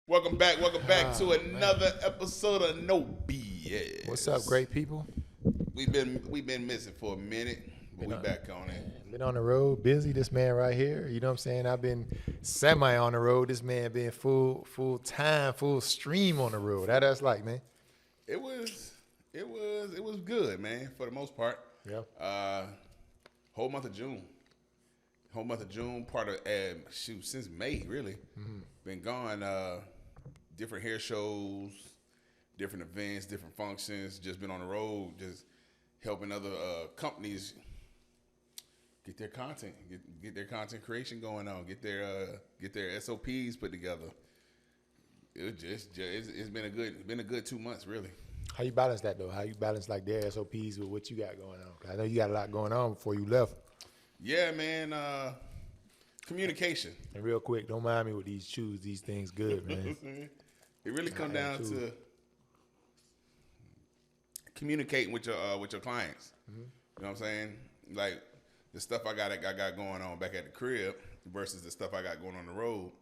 Welcome back to another episode of No BS. What's up, great people? We've been missing for a minute, but we back on it. Been on the road, busy. This man right here, you know what I'm saying? I've been semi on the road. This man been full time, full stream on the road. How that's like, man? It was good, man, for the most part. Yeah. Whole month of June. Part of since May, really. Mm-hmm. Been gone. Different hair shows, different events, different functions. Just been on the road, just helping other companies get their content, get their content creation going on, get their SOPs put together. It's been a good 2 months, really. How you balance that though? How you balance like their SOPs with what you got going on? 'Cause I know you got a lot going on before you left. Yeah, man. Communication. And real quick, don't mind me with these shoes. These things good, man. It really comes down to communicating with your clients. Mm-hmm. You know what I'm saying? Like the stuff I got going on back at the crib versus the stuff I got going on the road.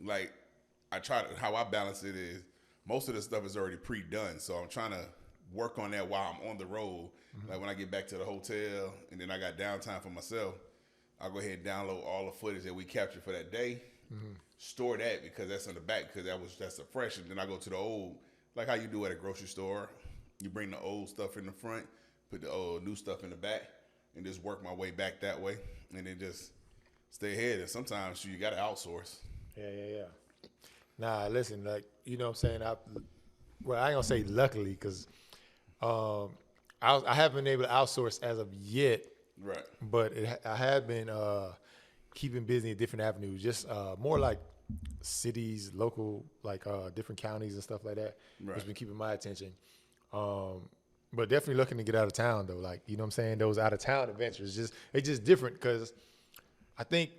Like how I balance it is most of the stuff is already pre-done, so I'm trying to work on that while I'm on the road. Mm-hmm. Like when I get back to the hotel and then I got downtime for myself, I'll go ahead and download all the footage that we captured for that day. Mm-hmm. Store that because that's in the back because that's the fresh. And then I go to the old, like how you do at a grocery store. You bring the old stuff in the front, put the old new stuff in the back, and just work my way back that way. And then just stay ahead. And sometimes you got to outsource. Yeah. Nah, listen, like, you know what I'm saying? I ain't going to say luckily because I haven't been able to outsource as of yet. Right. But I have been keeping busy in different avenues, just more like cities, local, like different counties and stuff like that. Right. It's been keeping my attention. But definitely looking to get out of town though. Like, you know what I'm saying? Those out of town adventures, it's just different because I think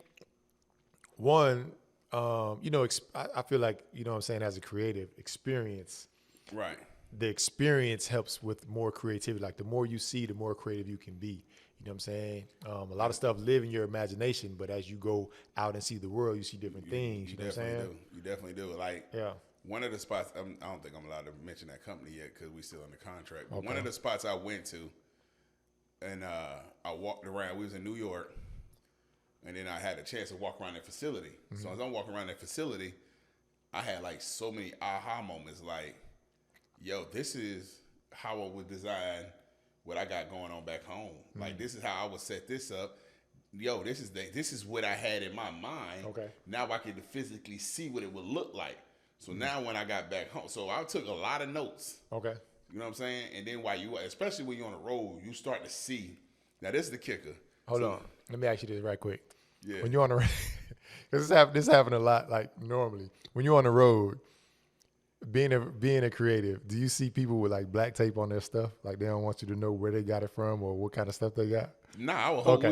one, I feel like, you know what I'm saying, as a creative experience. Right. The experience helps with more creativity. Like the more you see, the more creative you can be. You know what I'm saying? A lot of stuff live in your imagination, but as you go out and see the world, you see different things. You know what I'm saying? You definitely do. Like, yeah. One of the spots, I don't think I'm allowed to mention that company yet because we're still under contract. But One of the spots I went to, and I walked around. We was in New York, and then I had a chance to walk around that facility. Mm-hmm. So as I'm walking around that facility, I had like so many aha moments. Like, yo, this is how I would design what I got going on back home. Mm-hmm. Like, this is how I would set this up. Yo, this is what I had in my mind. Okay. Now I can physically see what it would look like. So now when I got back home, so I took a lot of notes. Okay. You know what I'm saying? And then especially when you're on the road, you start to see. Now this is the kicker. Hold on. Let me ask you this right quick. Yeah. When you're on the road, because this happen a lot, like normally. When you're on the road, being a creative, do you see people with like black tape on their stuff? Like they don't want you to know where they got it from or what kind of stuff they got? Nah, I would hope we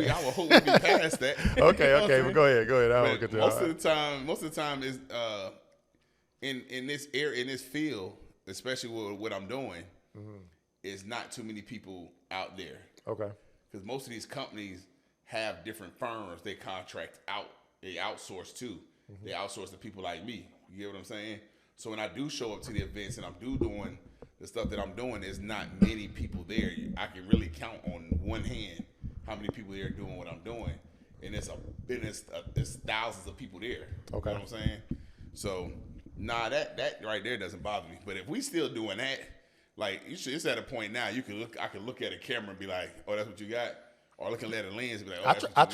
be past that. Okay, but go ahead. Most of the time is in this field, especially with what I'm doing, is not too many people out there. Okay. Because most of these companies have different firms they contract out, they outsource to. Mm-hmm. They outsource to people like me. You get what I'm saying? So when I do show up to the events and I'm doing the stuff that I'm doing, there's not many people there. I can really count on one hand how many people there doing what I'm doing. And it's there's thousands of people there. Okay. You know what I'm saying? So, that right there doesn't bother me. But if we still doing that, like it's at a point now I can look at a camera and be like, oh, that's what you got? Or looking at a lens and be like, oh, that's what you got.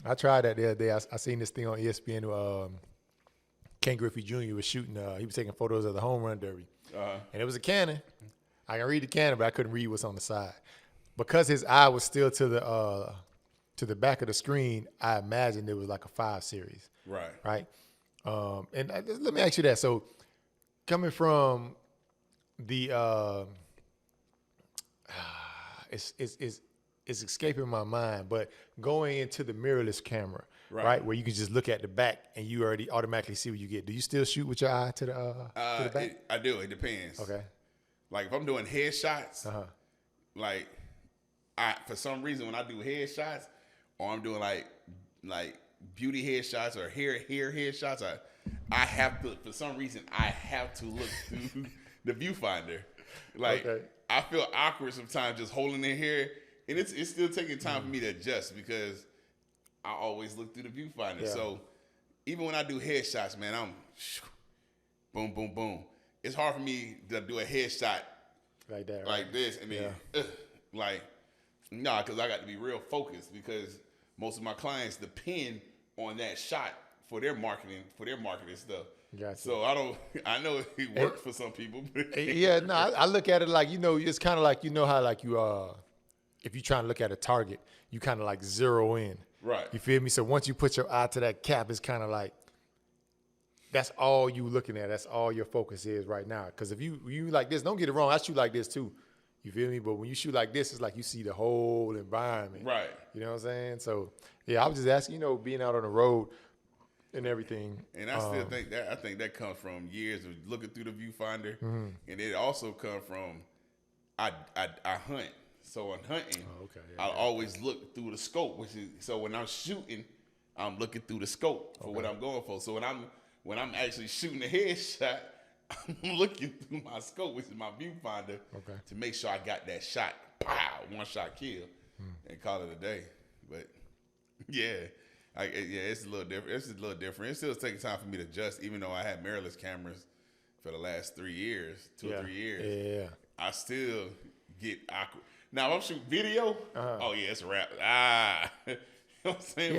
I tried that the other day. I seen this thing on ESPN. Ken Griffey Jr. was shooting. He was taking photos of the home run derby, and it was a Canon. I can read the Canon, but I couldn't read what's on the side because his eye was still to the back of the screen. I imagined it was like a 5 series. Right. And let me ask you that. So, coming from the it's escaping my mind, but going into the mirrorless camera. Right, where you can just look at the back and you already automatically see what you get. Do you still shoot with your eye to the back? I do. It depends. Okay. Like if I'm doing headshots, like for some reason when I do headshots, or I'm doing like beauty headshots or hair headshots, I have to, for some reason, I have to look through the viewfinder. Like, I feel awkward sometimes just holding their hair, and it's still taking time for me to adjust because I always look through the viewfinder. So even when I do headshots, man, I'm boom, boom, boom. It's hard for me to do a headshot like that, like this, and then because I got to be real focused because most of my clients depend on that shot for their marketing stuff. Gotcha. So I know it works for some people. I look at it like, it's kind of like, how like you, if you're trying to look at a target, you kind of like zero in. Right. You feel me? So once you put your eye to that cap, it's kind of like, that's all you looking at. That's all your focus is right now. Because if you like this, don't get it wrong, I shoot like this too. You feel me? But when you shoot like this, it's like you see the whole environment. Right. You know what I'm saying? So, I was just asking, being out on the road and everything. And I still think that comes from years of looking through the viewfinder. Mm-hmm. And it also comes from I hunt. So in hunting, I always look through the scope, so when I'm shooting, I'm looking through the scope for what I'm going for. So when I'm actually shooting a headshot, I'm looking through my scope, which is my viewfinder, to make sure I got that shot. Pow! One shot kill, and call it a day. But it's a little different. It's still taking time for me to adjust, even though I had mirrorless cameras for the last 3 years, 2 or 3 years. Yeah. I still get awkward. Now, if I'm shooting video, it's a wrap. You know what I'm saying?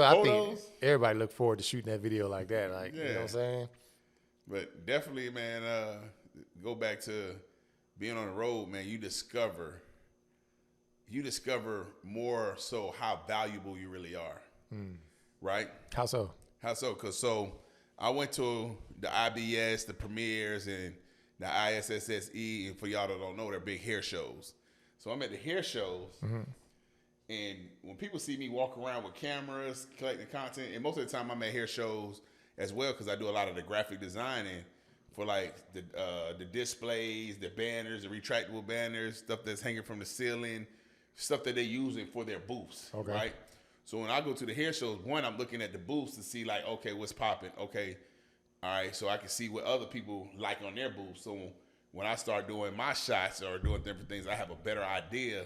I think everybody look forward to shooting that video like that. Like, you know what I'm saying? But definitely, man, go back to being on the road, man, you discover more so how valuable you really are, right? How so? Because I went to the IBS, the premieres, and the ISSSE, and for y'all that don't know, they're big hair shows. So I'm at the hair shows, and when people see me walk around with cameras, collecting content, and most of the time I'm at hair shows as well because I do a lot of the graphic designing for like the displays, the banners, the retractable banners, stuff that's hanging from the ceiling, stuff that they're using for their booths, right? So when I go to the hair shows, one, I'm looking at the booths to see like, okay, what's popping? Okay, all right, so I can see what other people like on their booths. So when I start doing my shots or doing different things, I have a better idea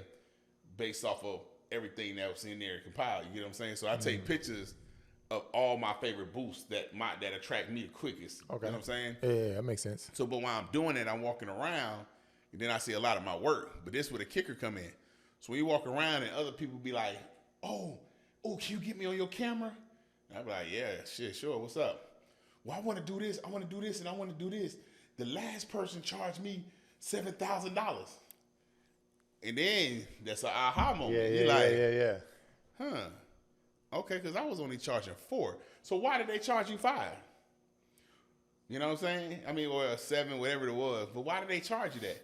based off of everything that was in there compiled. You get what I'm saying? So I take pictures of all my favorite booths that attract me the quickest. You know what I'm saying? Yeah, that makes sense. So, but while I'm doing it, I'm walking around, and then I see a lot of my work. But this is where the kicker come in. So when you walk around and other people be like, oh, can you get me on your camera? And I be like, yeah, shit, sure, what's up? Well, I want to do this, and I want to do this. The last person charged me $7,000. And then that's an aha moment. Yeah. Okay, because I was only charging $4. So why did they charge you $5? You know what I'm saying? I mean, or $7, whatever it was. But why did they charge you that?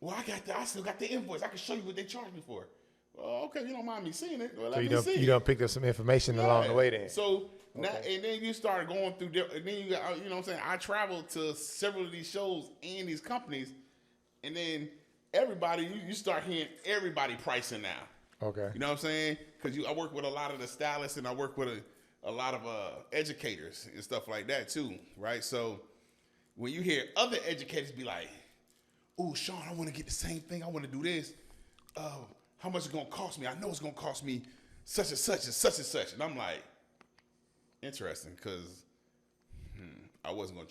Well, I still got the invoice. I can show you what they charged me for. Well, okay, you don't mind me seeing it. Well, you don't pick up some information along the way then. So now, and then you start going through, and then you got, you know what I'm saying? I traveled to several of these shows and these companies, and then everybody, you start hearing everybody pricing now. Okay. You know what I'm saying? Because I work with a lot of the stylists, and I work with a lot of educators and stuff like that too, right? So when you hear other educators be like, "Ooh, Shawn, I want to get the same thing. I want to do this. How much is it gonna cost me? I know it's gonna cost me such and such and such and such." And I'm like, interesting, because I wasn't gonna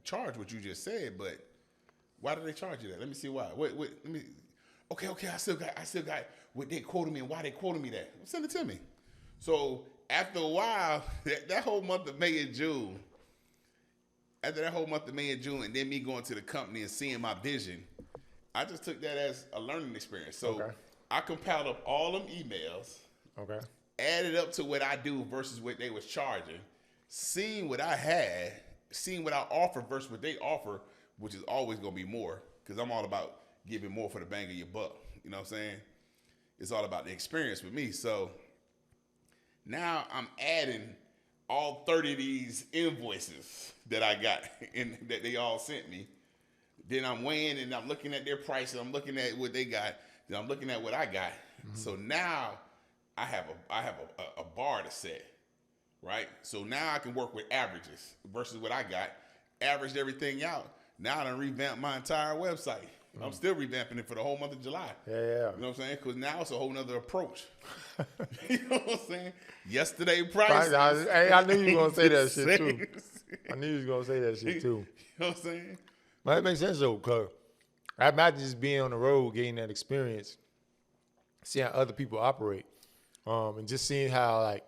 charge what you just said, but why did they charge you that? Let me see why. Wait, let me. Okay, I still got what they quoted me and why they quoted me that. Send it to me. So after a while, that whole month of May and June, and then me going to the company and seeing my vision, I just took that as a learning experience. So I compiled up all them emails, added up to what I do versus what they was charging, seeing what I had, seeing what I offer versus what they offer, which is always going to be more, because I'm all about giving more for the bang of your buck. You know what I'm saying? It's all about the experience with me. So now I'm adding all 30 of these invoices that I got and that they all sent me. Then I'm weighing and I'm looking at their prices. I'm looking at what they got. Then I'm looking at what I got. Mm-hmm. So now I have a bar to set, right? So now I can work with averages versus what I got. Averaged everything out. Now I done revamped my entire website. I'm still revamping it for the whole month of July. Yeah. You know what I'm saying? Because now it's a whole nother approach. You know what I'm saying? Yesterday prices. I knew you were going to say that shit too. I knew you was going to say that shit too. You know what I'm saying? But that makes sense though, because I imagine just being on the road, getting that experience, seeing how other people operate, and just seeing how, like,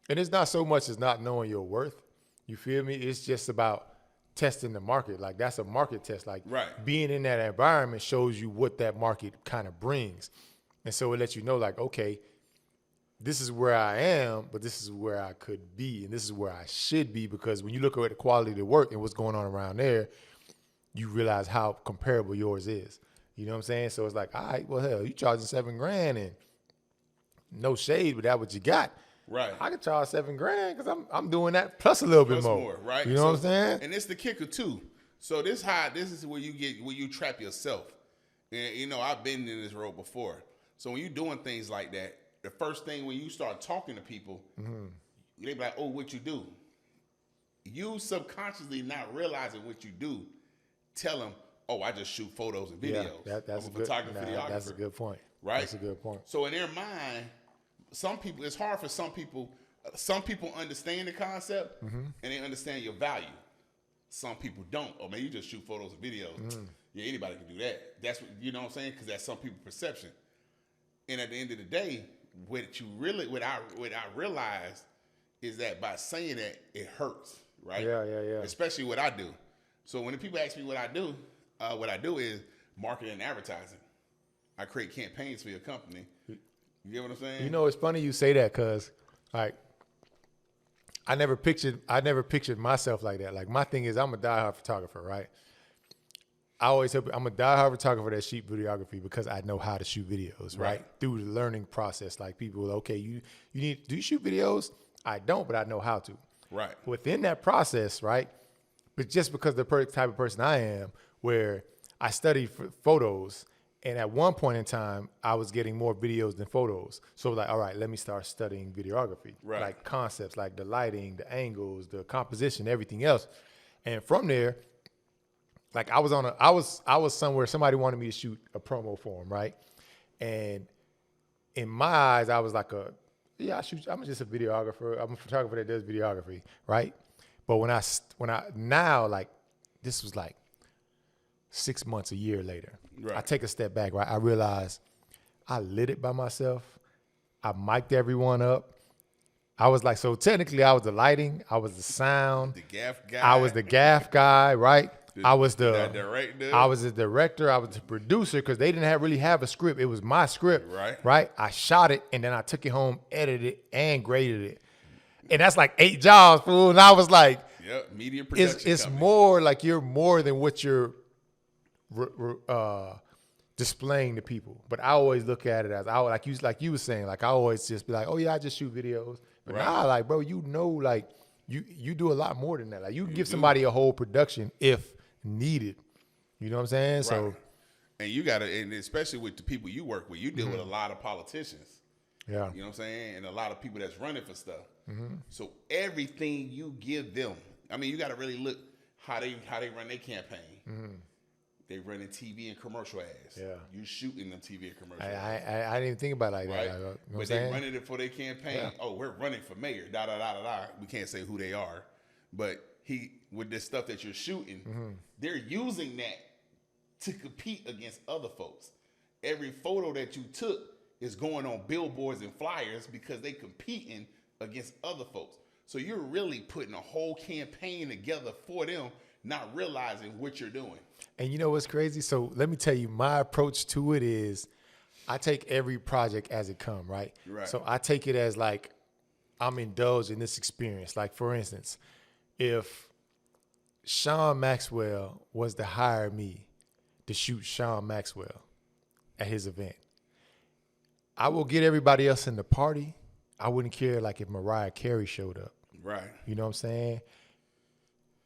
and it's not so much as not knowing your worth. You feel me? It's just about testing the market. Like, that's a market test. Like, being in that environment shows you what that market kind of brings. And so it lets you know, like, okay, this is where I am, but this is where I could be, and this is where I should be, because when you look at the quality of the work and what's going on around there, you realize how comparable yours is. You know what I'm saying? So it's like, all right, well, hell, you charging $7,000 and no shade, but that's what you got. Right. I can charge $7,000 because I'm doing that plus a little bit more. Right. You know what I'm saying? And it's the kicker too. So this is where you trap yourself. And you know, I've been in this role before. So when you're doing things like that, the first thing when you start talking to people, they be like, oh, what you do? You subconsciously not realizing what you do, tell them, oh, I just shoot photos and videos. Yeah, that's I'm a photographer, videographer. That's a good point. Right? That's a good point. So in their mind, some people, it's hard for some people. Some people understand the concept and they understand your value. Some people don't. Or maybe you just shoot photos and videos. Yeah, anybody can do that. That's what, you know what I'm saying? Because that's some people's perception. And at the end of the day, what I realized is that by saying that, it hurts, right? Yeah. Especially what I do. So when the people ask me what I do is marketing and advertising. I create campaigns for your company. You get what I'm saying? You know, it's funny you say that, because, like, I never pictured myself like that. Like, my thing is, I'm a diehard photographer, right? I always tell people I'm a diehard photographer that shoot videography because I know how to shoot videos, right? Through the learning process. Like, people, okay, do you shoot videos? I don't, but I know how to. Right. Within that process, right? But just because the type of person I am, where I studied photos, and at one point in time, I was getting more videos than photos. So like, all right, let me start studying videography, like concepts, like the lighting, the angles, the composition, everything else. And from there, like I was somewhere, somebody wanted me to shoot a promo for them, right? And in my eyes, I was like I'm just a videographer. I'm a photographer that does videography, right? But when I now, like, this was like 6 months, a year later, I take a step back, right? I realized I lit it by myself. I mic'd everyone up. I was like, so technically I was the lighting, I was the sound. The gaff guy. I was the gaff guy, right? I was the director. I was the director. I was the producer, because they didn't really have a script. It was my script, right? I shot it, and then I took it home, edited it, and graded it. And that's like 8 jobs, fool. And I was like, media production. It's more like you're more than what you're displaying to people. But I always look at it as, like you were saying, like I always just be like, oh yeah, I just shoot videos. But nah, like, bro, you know, like you do a lot more than that. Like, you give somebody a whole production if needed. You know what I'm saying? Right. So, and you gotta, and especially with the people you work with, you deal with a lot of politicians. Yeah. You know what I'm saying? And a lot of people that's running for stuff. So everything you give them, I mean, you got to really look how they run their campaign. They running TV and commercial ads. Yeah. You shooting them TV and commercial ads. I didn't even think about it like that. You know but they running it for their campaign. Yeah. Oh, we're running for mayor. We can't say who they are. But with this stuff that you're shooting, they're using that to compete against other folks. Every photo that you took is going on billboards and flyers because they competing against other folks. So you're really putting a whole campaign together for them, not realizing what you're doing. And you know what's crazy? So let me tell you, my approach to it is I take every project as it come, right? So I take it as like I'm indulged in this experience. Like, for instance, if Shawn Maxwell was to hire me to shoot Shawn Maxwell at his event, I will get everybody else in the party. I wouldn't care, like, if Mariah Carey showed up. Right. You know what I'm saying?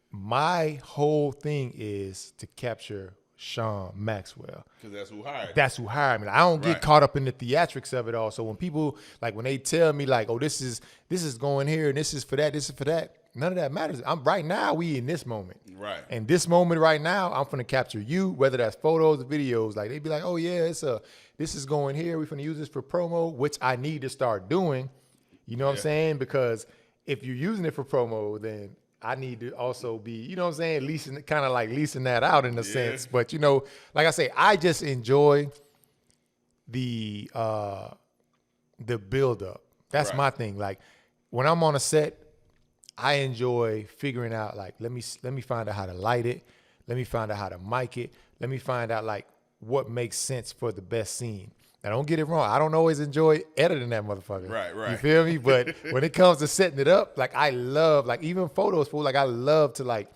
My whole thing is to capture Shawn Maxwell. Because that's who hired. That's who hired me. I don't get caught up in the theatrics of it all. So when people, like when they tell me like, oh, this is going here and this is for that, none of that matters. Right now, we in this moment. Right. And this moment right now, I'm finna capture you, whether that's photos or videos. Like they be like, oh yeah, this is going here. We finna use this for promo, which I need to start doing. You know what I'm saying? Because if you're using it for promo, then I need to also be, you know what I'm saying, leasing that out in a sense. But, you know, like I say, I just enjoy the build-up. That's my thing. Like, when I'm on a set, I enjoy figuring out, like, let me find out how to light it. Let me find out how to mic it. Let me find out, like, what makes sense for the best scene. Now, don't get it wrong. I don't always enjoy editing that motherfucker. Right. You feel me? But when it comes to setting it up, like, I love, like, even photos, fool, like, I love to, like,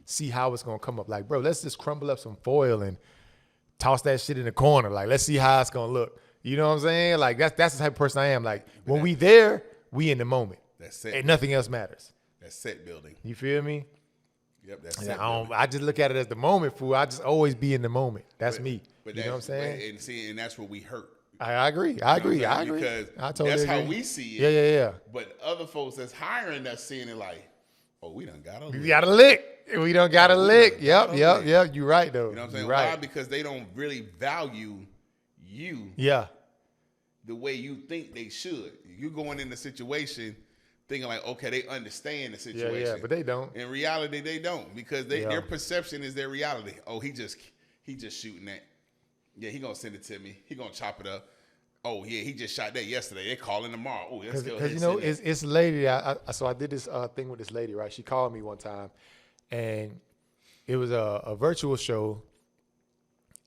see how it's going to come up. Like, bro, let's just crumble up some foil and toss that shit in the corner. Like, let's see how it's going to look. You know what I'm saying? Like, that's the type of person I am. Like, when we there, we in the moment. That's set. And nothing else matters. That's set building. You feel me? Yep, that's set building. I just look at it as the moment, fool. I just always be in the moment. That's me. You know what I'm saying? And that's where we hurt. I agree. Because that's how we see it. Yeah. But other folks that's hiring us seeing it like, oh, we done got a lick. We got a lick. We done got a lick. Yep. You're right, though. You know what I'm saying? Right. Why? Because they don't really value you the way you think they should. You're going in the situation thinking like, okay, they understand the situation. Yeah, but they don't. In reality, they don't, because their perception is their reality. Oh, he just shooting that. Yeah, he gonna send it to me. He gonna chop it up. Oh yeah, he just shot that yesterday. They calling tomorrow. Oh, let's go. Because you know, it's a lady. So I did this thing with this lady, right? She called me one time, and it was a virtual show.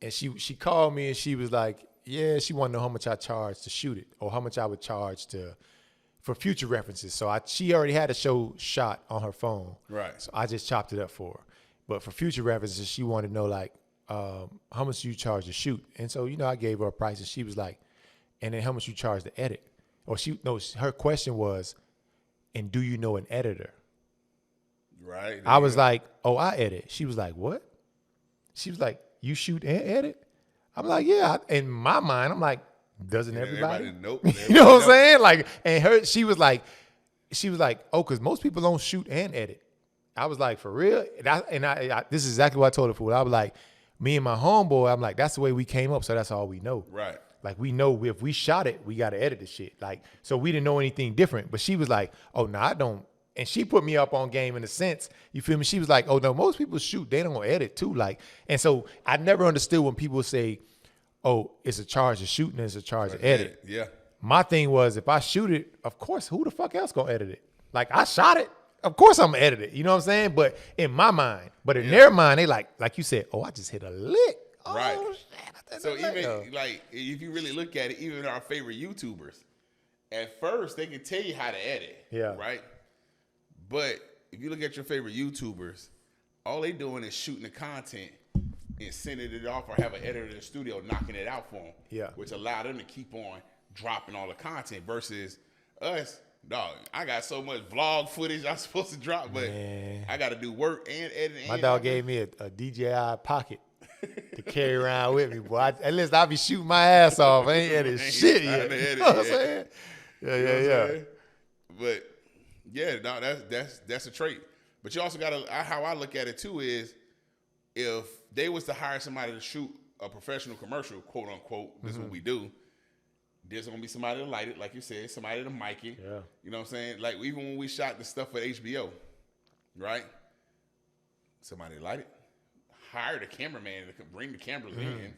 And she called me and she was like, yeah, she wanted to know how much I charged to shoot it, or how much I would charge for future references. So she already had a show shot on her phone, right? So I just chopped it up for her. But for future references, she wanted to know like, how much do you charge to shoot? And so, you know, I gave her a price and she was like, and then how much you charge to edit? Or her question was, and do you know an editor? Right. I was like, oh, I edit. She was like, what? She was like, you shoot and edit? I'm like, yeah. In my mind, I'm like, doesn't everybody? Nope. You know what I'm saying? Like, and she was like, oh, because most people don't shoot and edit. I was like, for real? And this is exactly what I told her, fool. I was like, me and my homeboy, I'm like, that's the way we came up, so that's all we know. Right. Like, we know if we shot it, we got to edit the shit. Like, so we didn't know anything different. But she was like, oh, no, I don't. And she put me up on game in a sense. You feel me? She was like, oh, no, most people shoot. They don't edit too. Like, and so I never understood when people say, oh, it's a charge of shooting and it's a charge of edit. Yeah. My thing was, if I shoot it, of course, who the fuck else going to edit it? Like, I shot it. Of course I'm going to edit it. You know what I'm saying? But in my mind. But in their mind, they like you said, oh, I just hit a lick. Oh, right. Shit, so even like, if you really look at it, even our favorite YouTubers, at first they can tell you how to edit. Yeah. Right. But if you look at your favorite YouTubers, all they doing is shooting the content and sending it off, or have an editor in the studio knocking it out for them. Yeah. Which allow them to keep on dropping all the content versus us. Dog, I got so much vlog footage I'm supposed to drop, but I got to do work and editing. My dog gave me a DJI pocket to carry around with me, boy. At least I'll be shooting my ass off. I ain't edit shit yet. You know what I'm saying? Yeah. But yeah, no, that's a trait. But you also got to, how I look at it too is, if they was to hire somebody to shoot a professional commercial, quote unquote, this is what we do. There's gonna be somebody to light it, like you said, somebody to mic it. Yeah. You know what I'm saying? Like, even when we shot the stuff for HBO, right? Somebody to light it. Hire the cameraman to bring the cameras in.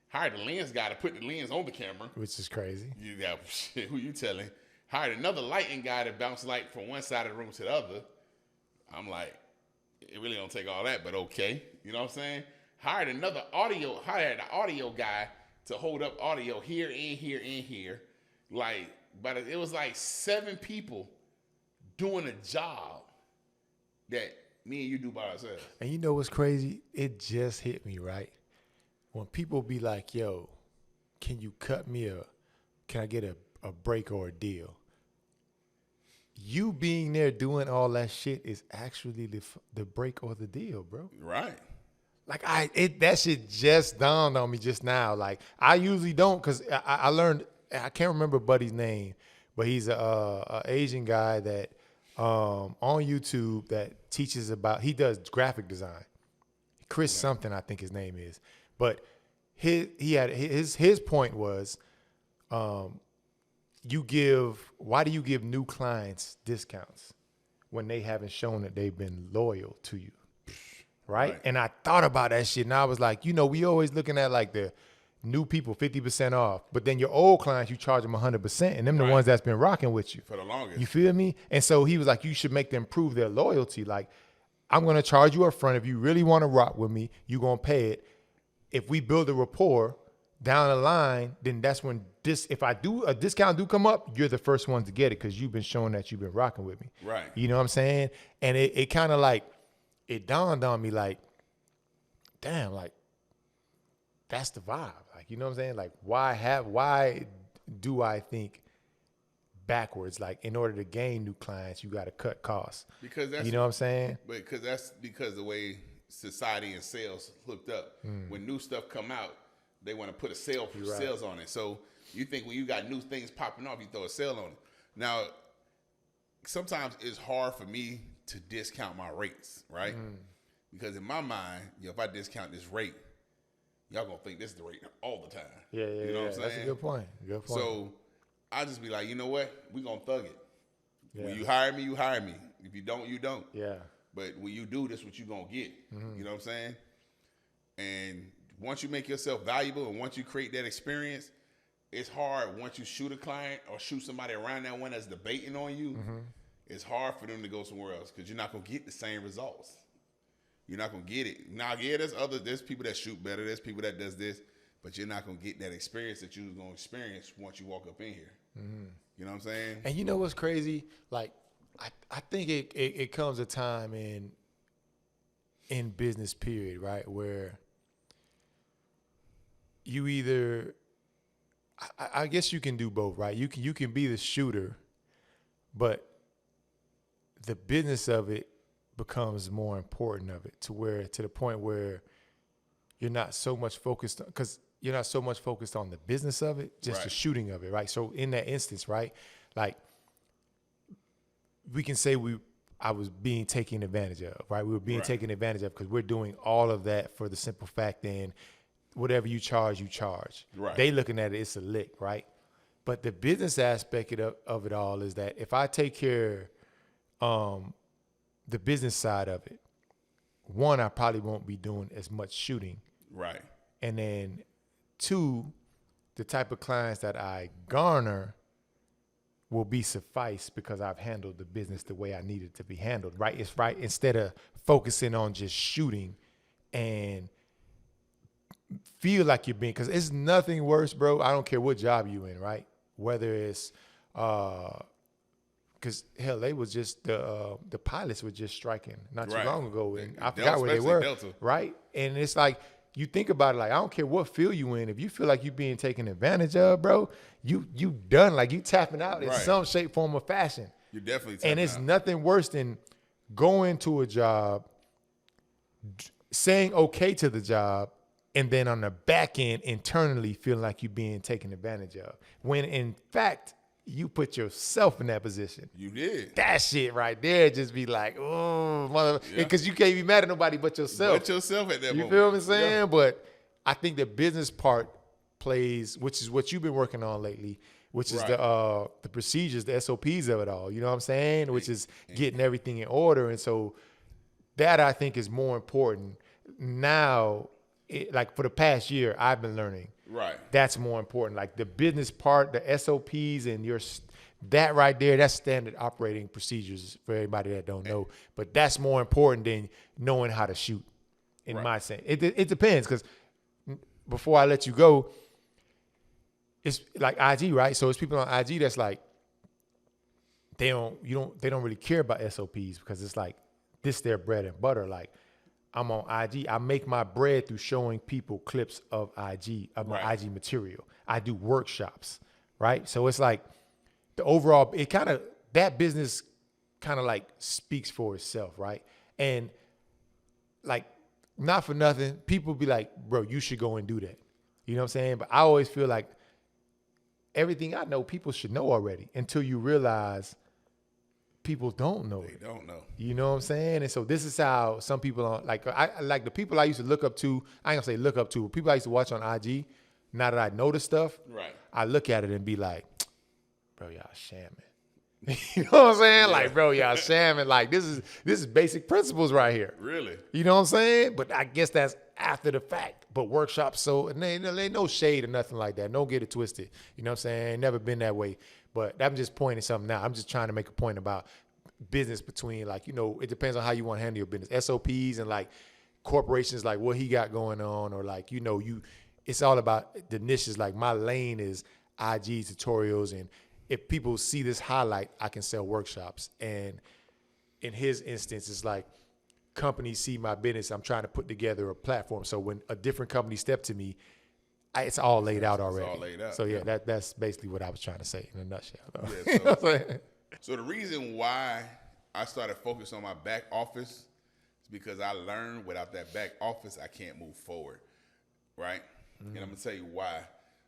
Hire the lens guy to put the lens on the camera. Which is crazy. Yeah, shit, who you telling? Hired another lighting guy to bounce light from one side of the room to the other. I'm like, it really don't take all that, but okay. You know what I'm saying? Hired the audio guy to hold up audio here and here and here. Like, but it was like 7 people doing a job that me and you do by ourselves. And you know what's crazy? It just hit me, right? When people be like, yo, can you cut me can I get a break or a deal? You being there doing all that shit is actually the break or the deal, bro. Right. Like that shit just dawned on me just now. Like I usually don't, cause I learned, I can't remember Buddy's name, but he's a Asian guy that on YouTube that teaches about, he does graphic design. Chris something, I think his name is. But his point was, why do you give new clients discounts when they haven't shown that they've been loyal to you? Right? And I thought about that shit, and I was like, we always looking at like the new people 50% off, but then your old clients, you charge them 100%, and them the ones that's been rocking with you for the longest. You feel me? And so he was like, you should make them prove their loyalty. Like, I'm gonna charge you up front. If you really want to rock with me, you gonna pay it. If we build a rapport down the line, then that's when if a discount do come up, you're the first one to get it because you've been showing that you've been rocking with me. Right. You know what I'm saying? And it kind of like, it dawned on me like, damn, like that's the vibe. Like, you know what I'm saying? Like, why do I think backwards? Like, in order to gain new clients, you got to cut costs. Because that's, you know what I'm saying? Because that's because the way society and sales hooked up. When new stuff come out, they want to put a sales on it. So you think when you got new things popping off, you throw a sale on it. Now, sometimes it's hard for me to discount my rates, right? Because in my mind, if I discount this rate, y'all gonna think this is the rate all the time. Yeah, you know what I'm saying? That's a good point. So I just be like, you know what? We gonna thug it. Yeah. When you hire me, you hire me. If you don't, you don't. Yeah. But when you do, this what you gonna get. You know what I'm saying? And once you make yourself valuable and once you create that experience, it's hard once you shoot a client or shoot somebody around that one that's debating on you. It's hard for them to go somewhere else because you're not gonna get the same results. You're not gonna get it. Now, yeah, there's people that shoot better. There's people that does this, but you're not gonna get that experience that you was gonna experience once you walk up in here. You know what I'm saying? And you know what's crazy? Like, I think it comes a time in business period, right, where you either, I guess you can do both, right? You can be the shooter, but the business of it becomes more important of it to the point where you're not so much focused, because you're not so much focused on the business of it, just the shooting of it, right? So in that instance, right, like we can say I was being taken advantage of, right? We were being taken advantage of because we're doing all of that for the simple fact then whatever you charge, you charge. Right. They looking at it, it's a lick, right? But the business aspect of it all is that if I take care the business side of it, one, I probably won't be doing as much shooting. Right. And then two, the type of clients that I garner will be suffice because I've handled the business the way I need it to be handled, right? It's right. Instead of focusing on just shooting and feel like you're being, because it's nothing worse, bro. I don't care what job you in, right? Whether it's, because hell, they was just the pilots were just striking not too long ago, and I forgot where they were, Delta. Right? And it's like you think about it, like I don't care what field you in, if you feel like you being taken advantage of, bro, you done, like you tapping out in some shape, form, or fashion. You definitely tapping and it's out. Nothing worse than going to a job, saying okay to the job, and then on the back end internally feeling like you're being taken advantage of, when in fact you put yourself in that position. You did. That shit right there just be like, oh, mother, because you can't be mad at nobody but yourself. But yourself at that moment. You feel what I'm saying? Yeah. But I think the business part plays, which is what you've been working on lately, which is the procedures, the SOPs of it all. You know what I'm saying? Which is getting everything in order. And so that I think is more important now. Like for the past year, I've been learning. Right. That's more important. Like the business part, the SOPs, and that right there, that's standard operating procedures for everybody that don't know. But that's more important than knowing how to shoot, in my sense. It depends, because before I let you go, it's like IG, right? So it's people on IG that's like, they don't really care about SOPs because it's like this their bread and butter. Like, I'm on IG. I make my bread through showing people clips of IG, of my IG material. I do workshops, right? So it's like the overall, that business kind of like speaks for itself, right? And like not for nothing, people be like, bro, you should go and do that. You know what I'm saying? But I always feel like everything I know, people should know already until you realize people don't know it. They don't know. You know what I'm saying? And so this is how some people are like the people I used to look up to, I ain't gonna say look up to, people I used to watch on IG, now that I know the stuff, right? I look at it and be like, bro, y'all shamming. You know what I'm saying? Yeah. Like, bro, y'all shamming. Like, this is basic principles right here. Really? You know what I'm saying? But I guess that's after the fact. But workshops, so and they ain't no shade or nothing like that. Don't get it twisted. You know what I'm saying? Never been that way. But I'm just pointing something now. I'm just trying to make a point about business between, like, you know, it depends on how you want to handle your business. SOPs and like corporations, like what he got going on, or like, you know, it's all about the niches. Like my lane is IG tutorials, and if people see this highlight, I can sell workshops. And in his instance, it's like companies see my business. I'm trying to put together a platform. So when a different company step to me, it's all laid out already. It's all laid out. So yeah, that's basically what I was trying to say in a nutshell. Yeah, so the reason why I started focusing on my back office is because I learned without that back office, I can't move forward, right? Mm-hmm. And I'm gonna tell you why.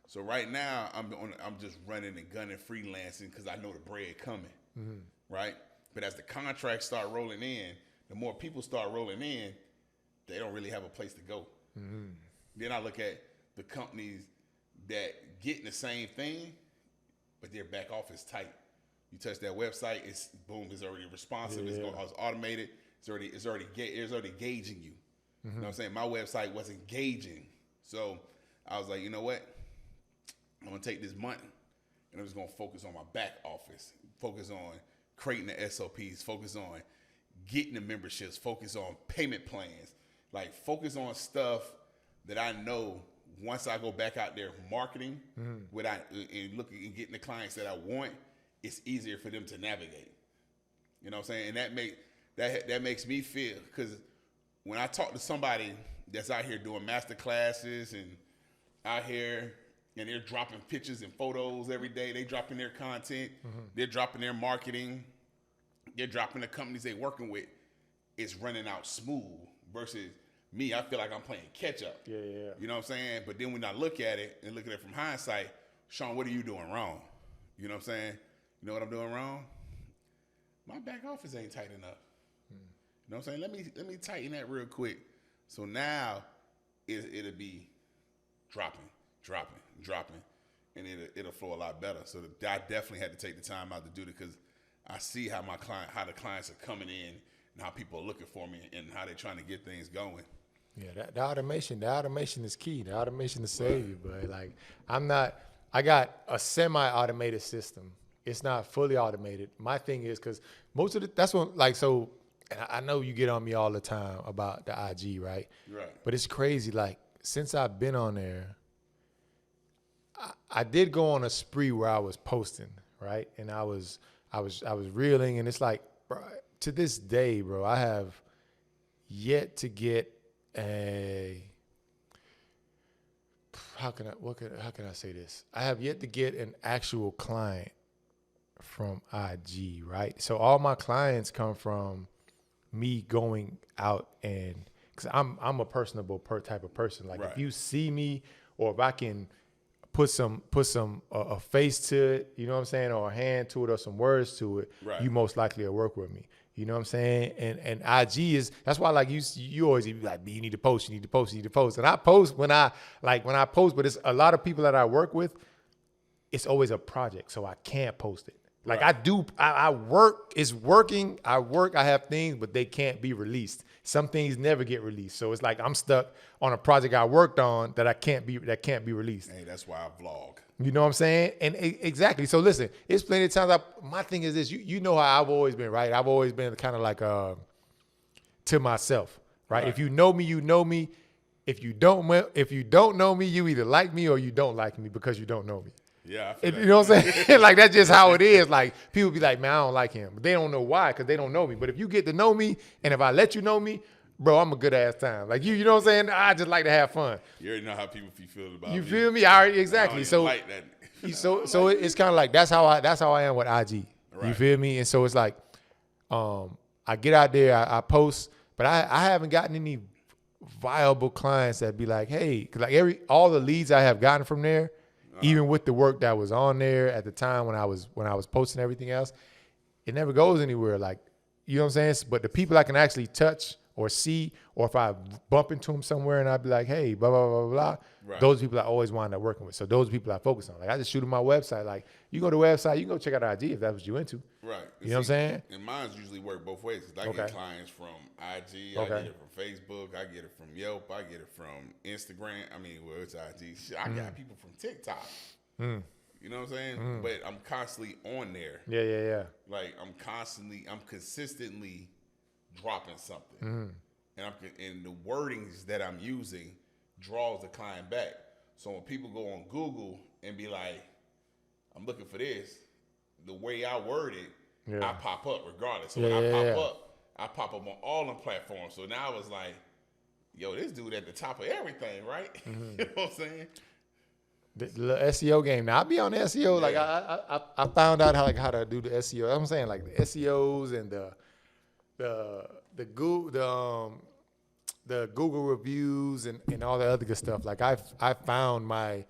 So right now, I'm just running and gunning, freelancing because I know the bread coming, right? But as the contracts start rolling in, the more people start rolling in, they don't really have a place to go. Mm-hmm. Then I look at the companies that getting the same thing, but their back office tight. You touch that website, it's boom, it's already responsive, it's automated, it's already gauging you. Mm-hmm. You know what I'm saying? My website wasn't gauging. So I was like, you know what? I'm gonna take this money and I'm just gonna focus on my back office, focus on creating the SOPs, focus on getting the memberships, focus on payment plans, like focus on stuff that I know once I go back out there marketing and looking and getting the clients that I want, it's easier for them to navigate. You know what I'm saying? And that makes me feel, because when I talk to somebody that's out here doing master classes and out here and they're dropping pictures and photos every day, they dropping their content, they're dropping their marketing, they're dropping the companies they're working with, it's running out smooth versus me. I feel like I'm playing catch up. Yeah. You know what I'm saying? But then when I look at it and look at it from hindsight, Shawn, what are you doing wrong? You know what I'm saying? You know what I'm doing wrong? My back office ain't tight enough. You know what I'm saying? Let me tighten that real quick. So now it'll be dropping, and it'll flow a lot better. So I definitely had to take the time out to do it because I see how the clients are coming in and how people are looking for me and how they're trying to get things going. Yeah, the automation is key. The automation is save you, but like I got a semi-automated system. It's not fully automated. My thing is, because most of that's what, like, so I know you get on me all the time about the IG, right? Right. But it's crazy. Like, since I've been on there, I did go on a spree where I was posting, right? And I was reeling, and it's like, bro, to this day, bro, I have yet to get how can I say this? I have yet to get an actual client from IG, right? So all my clients come from me going out, and because I'm a personable type of person. Like, if you see me, or if I can put a face to it, you know what I'm saying, or a hand to it, or some words to it, you most likely will work with me. You know what I'm saying? And IG is, that's why, like, you always be like, you need to post. And I post when I post, but it's a lot of people that I work with, it's always a project, so I can't post it. Like, I work, it's working, I have things, but they can't be released. Some things never get released. So it's like I'm stuck on a project I worked on that can't be released. Hey, that's why I vlog. You know what I'm saying? And exactly. So listen, it's plenty of times my thing is this, you know how I've always been, right? I've always been kind of like to myself, right? If you know me, you know me. If you don't know me, you either like me or you don't like me because you don't know me. Yeah, you know what I'm saying? Like, that's just how it is. Like, people be like, man, I don't like him. But they don't know why, because they don't know me. But if you get to know me, and if I let you know me, bro, I'm a good ass time. Like, you know what I'm saying? I just like to have fun. You already know how people feel about me. You feel me? I already, exactly. I don't like that. So it's kind of like, that's how I am with IG. Right. You feel me? And so it's like, I get out there, I post, but I haven't gotten any viable clients that be like, hey, 'cause like all the leads I have gotten from there, even with the work that was on there at the time when I was posting everything else, it never goes anywhere. Like, you know what I'm saying? But the people I can actually touch or see, or if I bump into them somewhere and I'd be like, hey, blah, blah, blah, blah, Right. those people I always wind up working with. So those people I focus on. Like, I just shoot them my website. Like, you go to the website, you can go check out IG if that's what you into. Right. You know what I'm saying? And mine's usually work both ways. 'Cause I get clients from IG, I get it from Facebook, I get it from Yelp, I get it from Instagram. I mean, well, it's IG. Shit, I got people from TikTok. You know what I'm saying? But I'm constantly on there. Yeah. Like I'm consistently dropping something, and the wordings that I'm using draws the client back. So when people go on Google and be like, "I'm looking for this," the way I word it, I pop up regardless. So when I pop up on all them platforms. So now it's like, yo, this dude at the top of everything, right? You know what I'm saying? The SEO game. Now I be on the SEO. Like I found out how to do the SEO. I'm saying like the SEOs and the Google reviews and all the other good stuff. Like I found my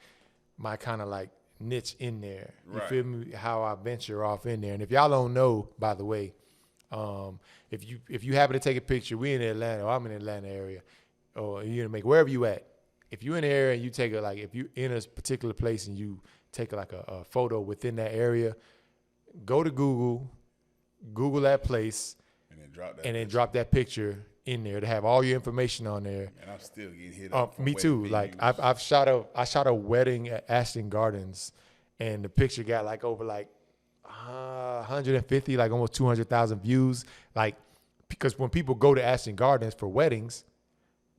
kind of like niche in there. You feel me? How I venture off in there. And if y'all don't know, by the way, if you happen to take a picture, we in Atlanta, or I'm in the Atlanta area, or you're gonna make wherever you at. If you're in the area and you take if you're in a particular place and you take a photo within that area, go to Google that place, and then drop that picture in there to have all your information on there. And I'm still getting hit up. Me too. Like I shot a wedding at Ashton Gardens, and the picture got like over 150, like almost 200,000 views. Like, because when people go to Ashton Gardens for weddings,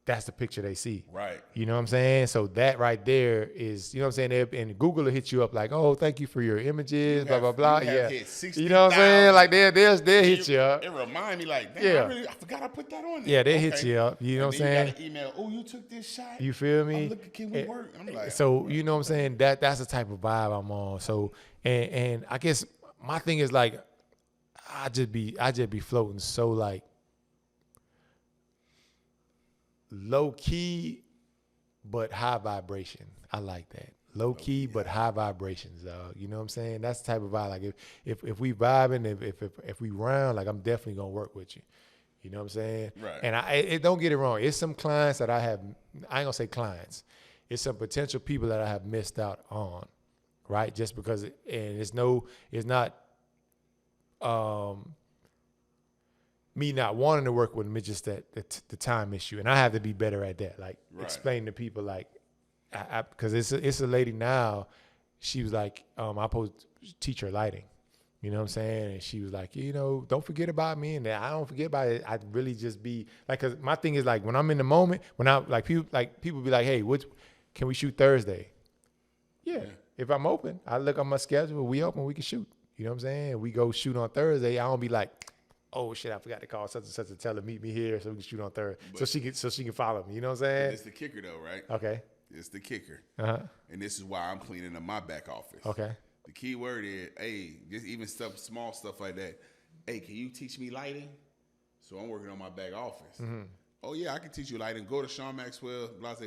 that's the picture they see. Right. You know what I'm saying? So that right there is, you know what I'm saying? And Google will hit you up like, oh, thank you for your images, blah, blah, blah. Yeah. You know what I'm saying? Like they'll hit you up. It remind me like, damn, I forgot I put that on there. Yeah, they hit you up. You know what I'm saying? You got an email, oh, you took this shot? You feel me? Look, can we work? I'm like, so, you know what I'm saying? That's the type of vibe I'm on. So, and I guess my thing is like, I just be floating so like, low key, but high vibration. I like that. Low key, but high vibrations, dog. You know what I'm saying? That's the type of vibe. Like if we vibing, if we round, like I'm definitely gonna work with you. You know what I'm saying? Right. And don't get it wrong. It's some clients that I ain't gonna say clients. It's some potential people that I have missed out on, right? Just because, it's not me not wanting to work with them. It's just that the time issue, and I have to be better at that. Like explain to people, like, because it's a lady now. She was like, I'm supposed to teach her lighting. You know what I'm saying? And she was like, don't forget about me. And I don't forget about it. I'd really just be like, because my thing is like when I'm in the moment, when I like people be like, hey, can we shoot Thursday? Yeah. If I'm open, I look on my schedule. We open, we can shoot. You know what I'm saying? We go shoot on Thursday. I don't be like, oh shit, I forgot to call such and such and tell her meet me here so we can shoot on Thursday. So she can follow me. You know what I'm saying? It's the kicker though, right? Okay. It's the kicker. And this is why I'm cleaning up my back office. Okay. The key word is, hey, just even small stuff like that. Hey, can you teach me lighting? So I'm working on my back office. Mm-hmm. Oh yeah, I can teach you lighting. Go to Shawn Maxwell, blase,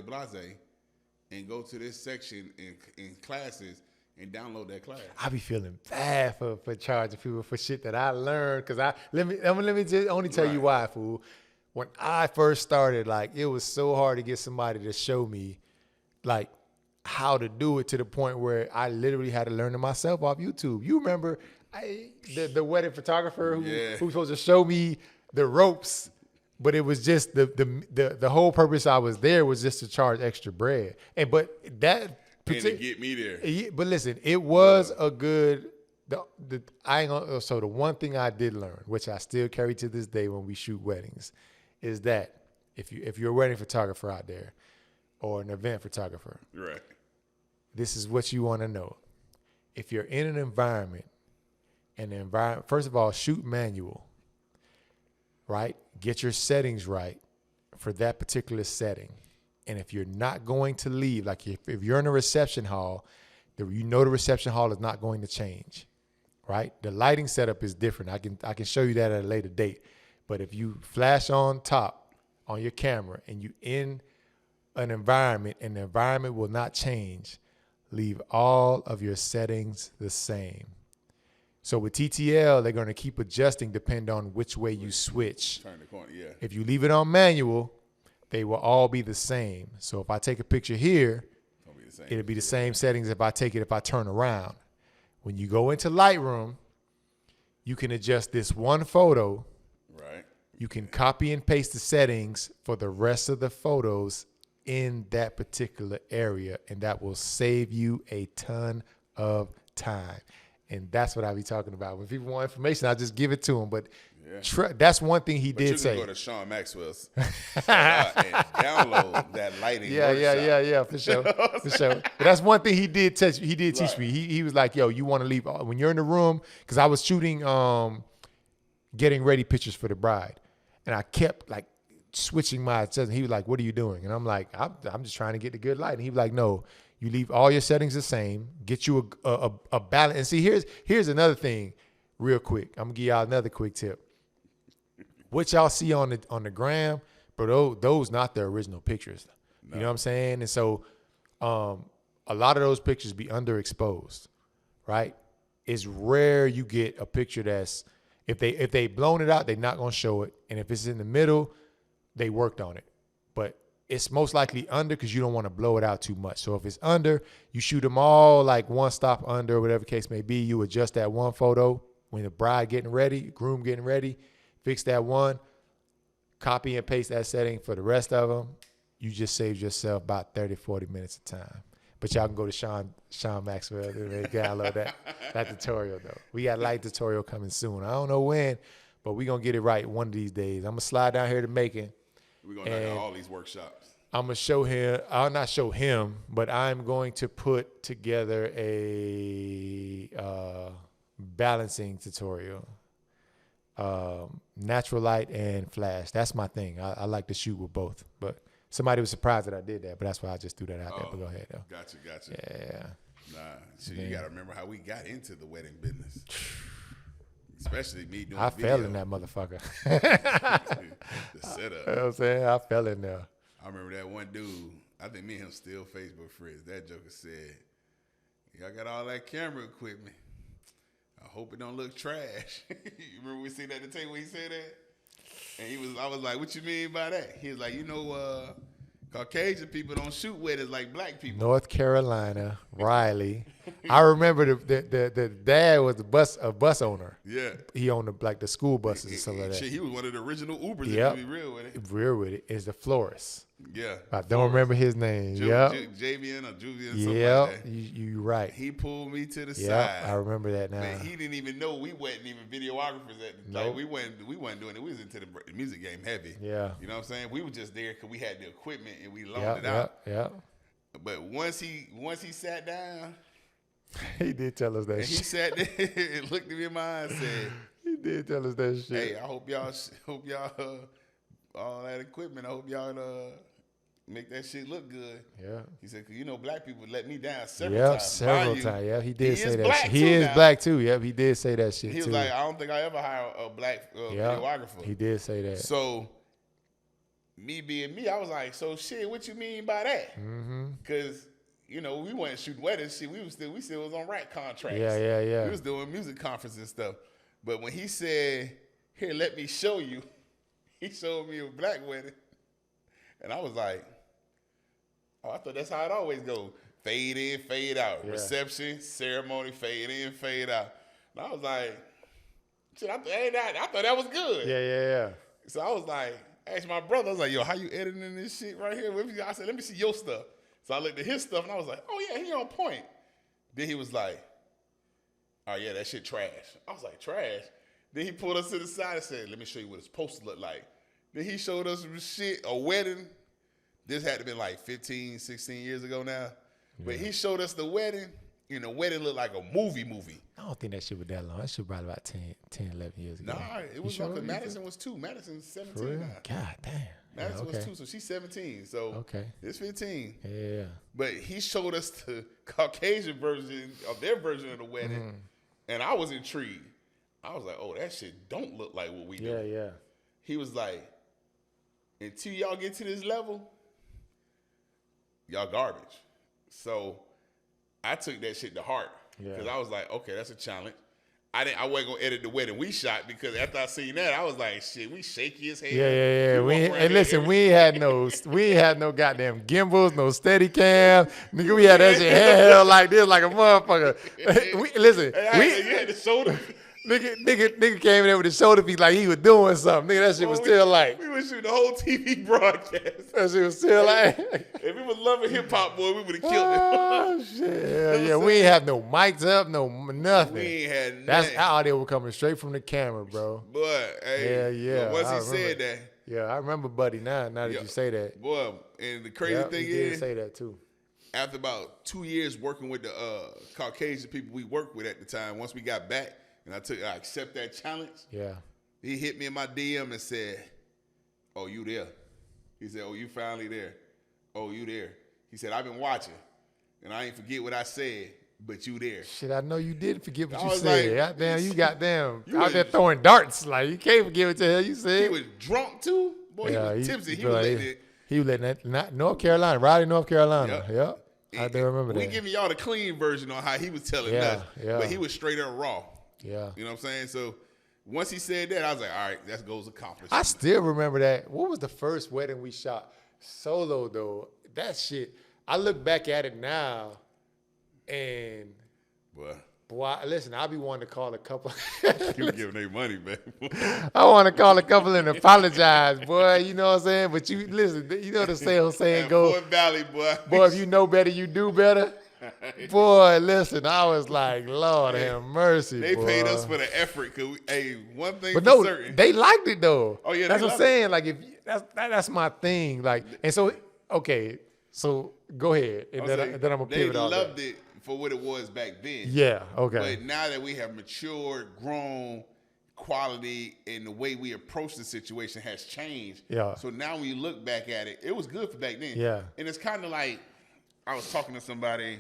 and go to this section in classes and download that class. I be feeling bad for charging people for shit that I learned. Cause let me just only tell you why, fool. When I first started, like it was so hard to get somebody to show me like how to do it to the point where I literally had to learn it myself off YouTube. You remember the wedding photographer who was supposed to show me the ropes, but it was just the whole purpose I was there was just to charge extra bread. But to get me there. But listen, it was a good. So the one thing I did learn, which I still carry to this day when we shoot weddings, is that if you're a wedding photographer out there, or an event photographer, right? This is what you want to know. If you're in an environment, first of all, shoot manual, right? Get your settings right for that particular setting. And if you're not going to leave, like if you're in a reception hall, the reception hall is not going to change, right? The lighting setup is different. I can show you that at a later date. But if you flash on top on your camera and you in an environment and the environment will not change, leave all of your settings the same. So with TTL, they're going to keep adjusting depending on which way you switch. Turn the corner, yeah. If you leave it on manual, they will all be the same. So if I take a picture here, it'll be the same settings if I turn around. When you go into Lightroom, you can adjust this one photo. Right. You can copy and paste the settings for the rest of the photos in that particular area, and that will save you a ton of time. And that's what I be talking about. When people want information, I just give it to them. But that's one thing he did say. You can go to Shawn Maxwell's and download that lighting workshop. Yeah, for sure. For sure. But that's one thing he did teach me. He was like, yo, you want to leave, when you're in the room, because I was shooting getting ready pictures for the bride. And I kept like switching my settings. He was like, what are you doing? And I'm like, I'm just trying to get the good light. And he was like, no. You leave all your settings the same. Get you a balance. And see, here's another thing, real quick. I'm gonna give y'all another quick tip. What y'all see on the gram, bro, those not the original pictures. No. You know what I'm saying? And so, a lot of those pictures be underexposed, right? It's rare you get a picture that's if they blown it out, they're not gonna show it. And if it's in the middle, they worked on it. But it's most likely under because you don't want to blow it out too much. So if it's under, you shoot them all like one stop under, whatever case may be. You adjust that one photo when the bride getting ready, groom getting ready, fix that one, copy and paste that setting for the rest of them. You just saved yourself about 30, 40 minutes of time. But y'all can go to Shawn Maxwell and download that tutorial, though. We got a light tutorial coming soon. I don't know when, but we're going to get it right one of these days. I'm going to slide down here to Macon. We're going to knock out all these workshops. I'm going to show him. I'll not show him, but I'm going to put together a balancing tutorial. Natural light and flash. That's my thing. I like to shoot with both. But somebody was surprised that I did that, but that's why I just threw that out there. But go ahead, though. Gotcha. Yeah. Nah, so you got to remember how we got into the wedding business. Especially me doing I video. fell in that motherfucker. The setup. You know what I'm saying? I fell in there. I remember that one dude, I think me and him still Facebook friends. That joker said, y'all got all that camera equipment. I hope it don't look trash. You remember we seen that at the table when he said that? And I was like, what you mean by that? He was like, Caucasian people don't shoot weddings like black people. North Carolina, Riley. I remember the dad was a bus owner. Yeah. He owned the school buses and stuff like that. Shit, he was one of the original Ubers, Yep. if you be real with it. Real with it is the florist. Yeah. I don't remember his name. Javian or Julian, something like that. You right. He pulled me to the side. Yeah, I remember that now. Man, he didn't even know we wasn't even videographers at the Nope. we wasn't doing it. We was into the music game heavy. Yeah. You know what I'm saying? We were just there because we had the equipment and we loaned it out. Yeah. But once he sat down, he did tell us that and shit. he sat there and looked at me in my eye and said, He did tell us that shit. hey, I hope y'all all that equipment, I hope y'all make that shit look good. Yeah. He said, 'cause black people let me down several times. Several times. Yeah, he did say that black shit. too He is now. black too. Yep, he did say that shit He was too. like, I don't think I ever hire a black videographer. He did say that. So, me being me, I was like, so shit, what you mean by that? Because, we wasn't shooting weddings. Shit, we still was on rat contracts. Yeah. We was doing music conferences and stuff. But when he said, here, let me show you, he showed me a black wedding. And I was like, oh, I thought that's how it always goes. Fade in, fade out. Yeah. Reception, ceremony, fade in, fade out. And I was like, shit, I thought that was good. Yeah. So I was like, asked my brother, I was like, yo, how you editing this shit right here? I said, let me see your stuff. So I looked at his stuff and I was like, oh yeah, he on point. Then he was like, oh yeah, that shit trash. I was like, trash? Then he pulled us to the side and said, let me show you what it's supposed to look like. Then he showed us some shit, a wedding. This had to be like 15, 16 years ago now. Yeah. But he showed us the wedding, and the wedding looked like a movie. I don't think that shit was that long. That shit was probably about 10, 11 years ago. Nah, it was because Madison was 2. Madison's 17 now. God damn. Madison was 2, so she's 17. So it's 15. Yeah. But he showed us the Caucasian version of their version of the wedding, and I was intrigued. I was like, oh, that shit don't look like what we do. Yeah. He was like, until y'all get to this level, y'all garbage. So I took that shit to heart because I was like, okay, that's a challenge. I wasn't gonna edit the wedding we shot because after I seen that, I was like, shit, we shaky as hell. Yeah. We ain't had no goddamn gimbals, no steady cam. Nigga, we had that shit handheld like this, like a motherfucker. You had the shoulder. Nigga came in there with his shoulder piece like he was doing something. Nigga, that shit was still like. We was shooting the whole TV broadcast. That shit was still like. If we was loving hip hop, boy, we would have killed it. Oh shit! Yeah, we ain't have no mics up, no nothing. We ain't had nothing. That's how they were coming straight from the camera, bro. But hey, yeah. Once he said that, yeah, I remember, buddy. Now that you say that, boy, and the crazy thing he is, did say that too. After about 2 years working with the Caucasian people we worked with at the time, once we got back. And I accept that challenge. Yeah. He hit me in my DM and said, "Oh, you there?" He said, "Oh, you finally there? Oh, you there?" He said, "I've been watching, and I ain't forget what I said, but you there." Shit, I know you didn't forget what you said. Like, goddamn, you out there throwing darts. Like, you can't forget what the hell you said. He was drunk, too. Boy, he was tipsy. He was letting that. North Carolina, Raleigh, North Carolina. Yep. I do remember that. We giving y'all the clean version on how he was telling us. Yeah. But he was straight up raw. Yeah. You know what I'm saying? So once he said that, I was like, all right, that goes accomplished. I still remember that. What was the first wedding we shot solo, though? That shit, I look back at it now, and boy, listen, I be wanting to call a couple. You giving their money, man. I want to call a couple and apologize, boy. You know what I'm saying? But you listen, you know the saying goes, Fort Valley, boy. Boy, if you know better, you do better. Boy, listen, I was like, Lord have mercy. They boy. paid us for the effort. Cause one thing but for no, certain. They liked it though. Oh yeah, that's what I'm saying. Like if that's my thing. Like, and so okay, so go ahead, and then I'm gonna pivot off. They loved it for what it was back then. Yeah, okay. But now that we have matured, grown, quality, and the way we approach the situation has changed. Yeah. So now when you look back at it, it was good for back then. Yeah. And it's kind of like I was talking to somebody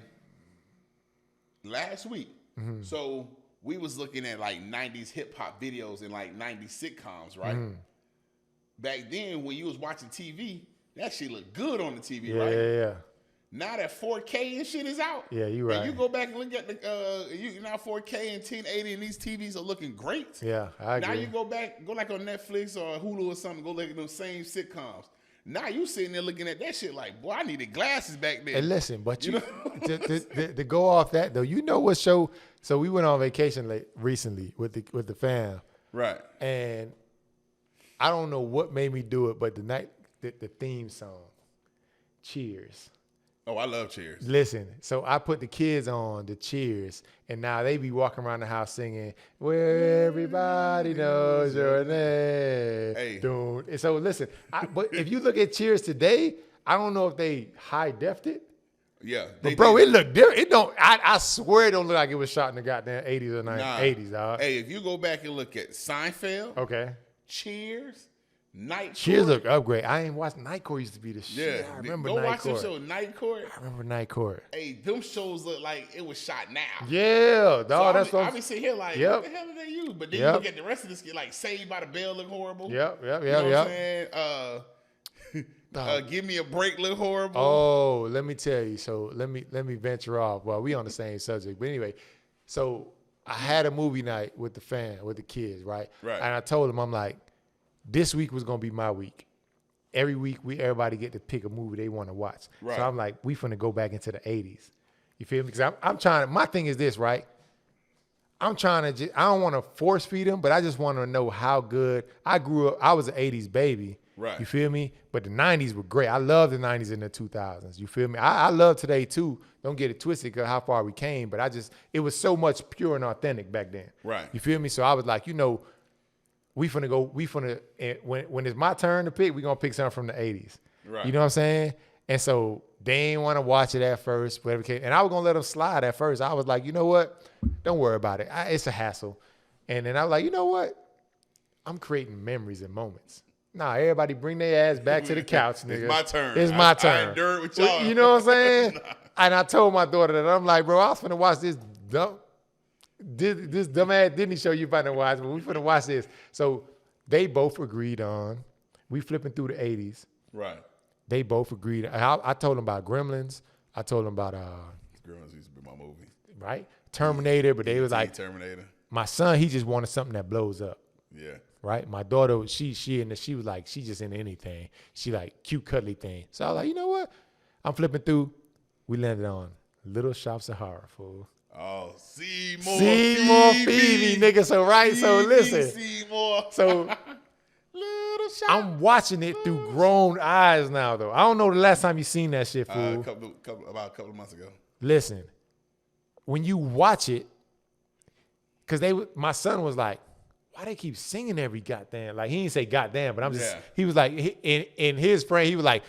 last week. Mm-hmm. So we was looking at like 90s hip hop videos and like 90s sitcoms, right? Mm-hmm. Back then when you was watching TV, that shit looked good on the TV, right? Yeah. Now that 4K and shit is out. Yeah, you right. And you go back and look at the now 4K and 1080 and these TVs are looking great. Yeah, I agree. Now you go like on Netflix or Hulu or something, go look at those same sitcoms. Now you sitting there looking at that shit like, boy, I needed glasses back then. And listen, but you to go off that though, you know what show? So we went on vacation recently with the fam, right? And I don't know what made me do it, but the theme song, Cheers. Oh, I love Cheers. Listen, so I put the kids on the Cheers, and now they be walking around the house singing, "Where everybody knows your name." Hey. Dude. And so listen, but if you look at Cheers today, I don't know if they high-defed it. Yeah. But bro, it looked different. It don't, I swear it don't look like it was shot in the goddamn 80s or 80s, dog. Hey, if you go back and look at Seinfeld, okay, Cheers, Night Court. Cheers look upgrade. I ain't watched Night Court used to be the shit. Yeah, I remember go Night Court. watch the show Night Court. I remember Night Court. Hey, them shows look like it was shot now. Yeah, dog. So that's what I be sitting here like, what the hell did they use? But then you look at the rest of this, like Saved by the Bell look horrible. Yep. You know what I'm saying? Give Me a Break look horrible. Oh, let me tell you. So let me venture off. Well, we on the same subject, but anyway. So I had a movie night with the kids, right? Right. And I told them, I'm like, this week was gonna be my week. Every week, everybody get to pick a movie they want to watch. Right. So I'm like, we finna go back into the 80s. You feel me? Because I'm trying to, my thing is this, right? I'm trying to, I don't want to force feed them, but I just want to know how good. I grew up, I was an 80s baby. Right. You feel me? But the 90s were great. I love the 90s and the 2000s. You feel me? I love today too. Don't get it twisted because how far we came, but it was so much pure and authentic back then. Right. You feel me? So I was like, we finna, when it's my turn to pick, we gonna pick something from the 80s. Right. You know what I'm saying? And so they ain't want to watch it at first, whatever case. And I was gonna let them slide at first. I was like, you know what? Don't worry about it. It's a hassle. And then I was like, you know what? I'm creating memories and moments. Nah, everybody bring their ass back to the couch, nigga. It's my turn. It's my turn. I endured with y'all. You know what I'm saying? And I told my daughter that. I'm like, bro, I was finna watch this dumbass Disney show you finna watch, but we finna watch this. So they both agreed on We flipping through the 80s. Right. They both agreed. I told them about Gremlins. I told them about Gremlins used to be my movie. Right? Terminator, but they was like Terminator. My son, he just wanted something that blows up. Yeah. Right? My daughter, she was like, she just into anything. She like cute, cuddly thing. So I was like, you know what? I'm flipping through. We landed on Little Shops of Horror, fool. Oh, Seymour Phoebe, nigga. So so listen. Seymour. So Little Shop. I'm watching it through grown eyes now, though. I don't know the last time you seen that shit, fool. About a couple of months ago. Listen, when you watch it, because my son was like, why they keep singing every goddamn, like he didn't say goddamn, but he was like, in his brain, he was like,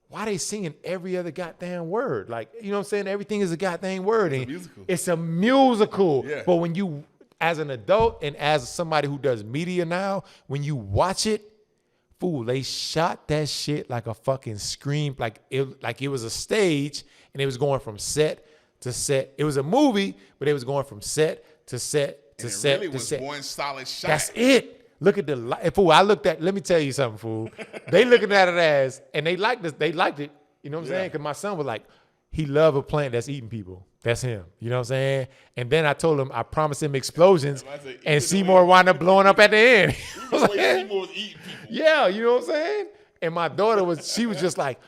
why they singing every other goddamn word? Like, you know what I'm saying? Everything is a goddamn word. It's a musical. It's a musical. Yeah. But when you, as an adult and as somebody who does media now, when you watch it, fool, they shot that shit like a fucking scream, like it was a stage and it was going from set to set. It was a movie, but it was going from set to set to set really to set. One solid shot. That's it. Look at the fool. Let me tell you something, fool. They looking at it as, and they liked this. They liked it. You know what I'm saying? Because my son was like, he loved a plant that's eating people. That's him. You know what I'm saying? And then I told him, I promised him explosions, and Seymour wound up blowing up at the end. Seymour's eating people. Yeah, you know what I'm saying? And my daughter she was just like,